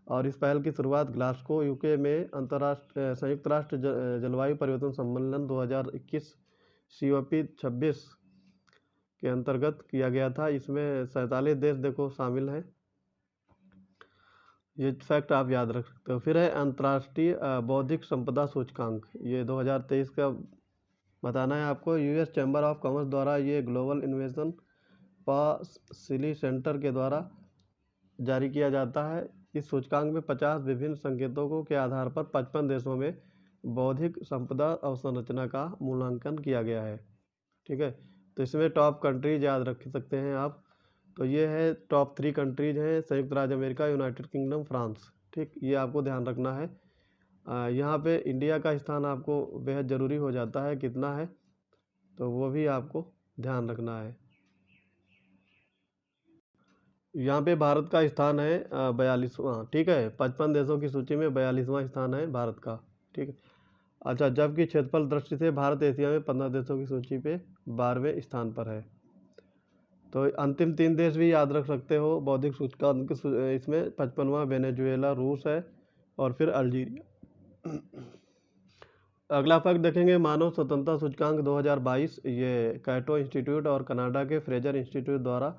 और इस पहल की शुरुआत ग्लासगो यूके में संयुक्त राष्ट्र जलवायु परिवर्तन सम्मेलन 2021 COP 26 के अंतर्गत किया गया था। इसमें 47 देश देखो शामिल हैं, ये फैक्ट आप याद रख सकते हो। फिर है अंतर्राष्ट्रीय बौद्धिक संपदा सूचकांक, ये 2023 का बताना है आपको। US चैम्बर ऑफ कॉमर्स द्वारा ये ग्लोबल इनोवेशन पॉलिसी सेंटर के द्वारा जारी किया जाता है। इस सूचकांक में 50 विभिन्न संकेतकों के आधार पर 55 देशों में बौद्धिक संपदा अवसंरचना का मूल्यांकन किया गया है। ठीक है, तो इसमें टॉप कंट्रीज याद रख सकते हैं आप। तो ये है टॉप 3 कंट्रीज हैं, संयुक्त राज्य अमेरिका, यूनाइटेड किंगडम, फ्रांस। ठीक, ये आपको ध्यान रखना है। यहाँ पे इंडिया का स्थान आपको बेहद ज़रूरी हो जाता है, कितना है तो वो भी आपको ध्यान रखना है। यहाँ पे भारत का स्थान है 42वां, ठीक है। 55 देशों की सूची में 42वां स्थान है भारत का, ठीक है। अच्छा, जबकि क्षेत्रफल दृष्टि से भारत एशिया में 15 देशों की सूची पे 12वें स्थान पर है। तो अंतिम 3 देश भी याद रख सकते हो बौद्धिक सूचकांक इसमें 55वां वेनेजुएला, रूस है और फिर अल्जीरिया। अगला फैक्ट देखेंगे, मानव स्वतंत्रता सूचकांक 2022, ये कैटो इंस्टीट्यूट और कनाडा के फ्रेजर इंस्टीट्यूट द्वारा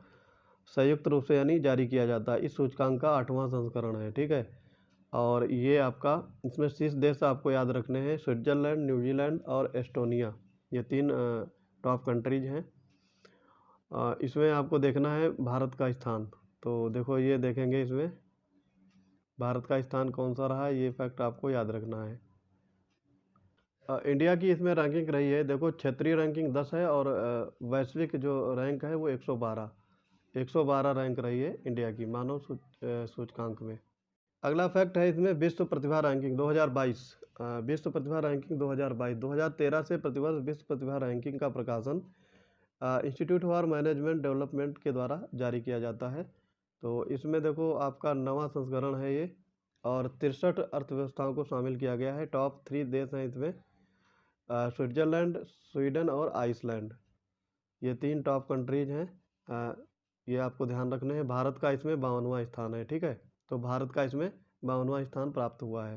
संयुक्त रूप से यानी जारी किया जाता है। इस सूचकांक का 8वां संस्करण है, ठीक है। और ये आपका इसमें शीर्ष देश आपको याद रखने हैं, स्विट्जरलैंड, न्यूजीलैंड और एस्टोनिया, ये 3 टॉप कंट्रीज हैं। इसमें आपको देखना है भारत का स्थान। तो देखो, ये देखेंगे इसमें भारत का स्थान कौन सा रहा है, ये फैक्ट आपको याद रखना है। इंडिया की इसमें रैंकिंग रही है, देखो क्षेत्रीय रैंकिंग 10 है और वैश्विक जो रैंक है वो 112 रैंक रही है इंडिया की मानव सूचकांक में। अगला फैक्ट है इसमें विश्व प्रतिभा रैंकिंग 2022। विश्व प्रतिभा रैंकिंग 2022, 2013 से प्रतिवर्ष विश्व प्रतिभा रैंकिंग का प्रकाशन इंस्टीट्यूट फॉर मैनेजमेंट डेवलपमेंट के द्वारा जारी किया जाता है। तो इसमें देखो आपका 9वां संस्करण है ये, और 63 अर्थव्यवस्थाओं को शामिल किया गया है। टॉप 3 देश हैं इसमें, स्विट्जरलैंड, स्वीडन और आइसलैंड, ये 3 टॉप कंट्रीज हैं। ये आपको ध्यान रखने हैं। भारत का इसमें 52वां स्थान है, ठीक है। तो भारत का इसमें 52वां स्थान प्राप्त हुआ है,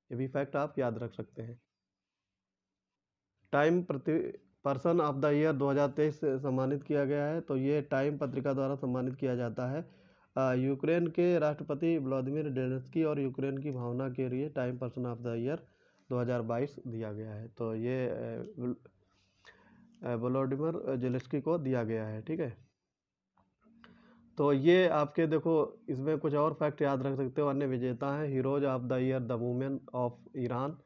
ये भी फैक्ट आप याद रख सकते हैं। टाइम प्रति पर्सन ऑफ द ईयर 2023 से सम्मानित किया गया है। तो ये टाइम पत्रिका द्वारा सम्मानित किया जाता है। यूक्रेन के राष्ट्रपति व्लादिमीर जेलेंस्की और यूक्रेन की भावना के लिए time person of the year 2022 दिया गया है। तो ये व्लादिमीर जेलेंस्की को दिया गया है, ठीक है। तो ये आपके देखो इसमें कुछ और फैक्ट याद रख सकते हो। अन्य विजेता हैं, heroes of the year the women of Iran,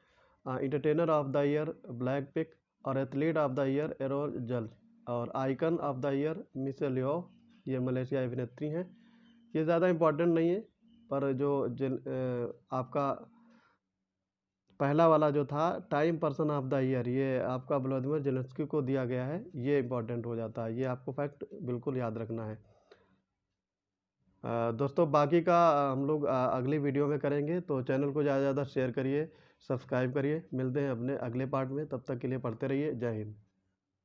entertainer of the year Blackpink, और एथलीट ऑफ द ईयर एरोजल, और icon of the year Michelle Yeoh, ये मलेशिया अभिनेत्री हैं। ये ज़्यादा इम्पोर्टेंट नहीं है, पर जो आपका पहला वाला जो था time person of the year, ये आपका व्लादिमीर जेलेंस्की को दिया गया है, ये इंपॉर्टेंट हो जाता है। ये आपको फैक्ट बिल्कुल याद रखना है। दोस्तों बाकी का हम लोग अगली वीडियो में करेंगे, तो चैनल को ज़्यादा से ज़्यादा शेयर करिए, सब्सक्राइब करिए। मिलते हैं अपने अगले पार्ट में, तब तक के लिए पढ़ते रहिए। जय हिंद।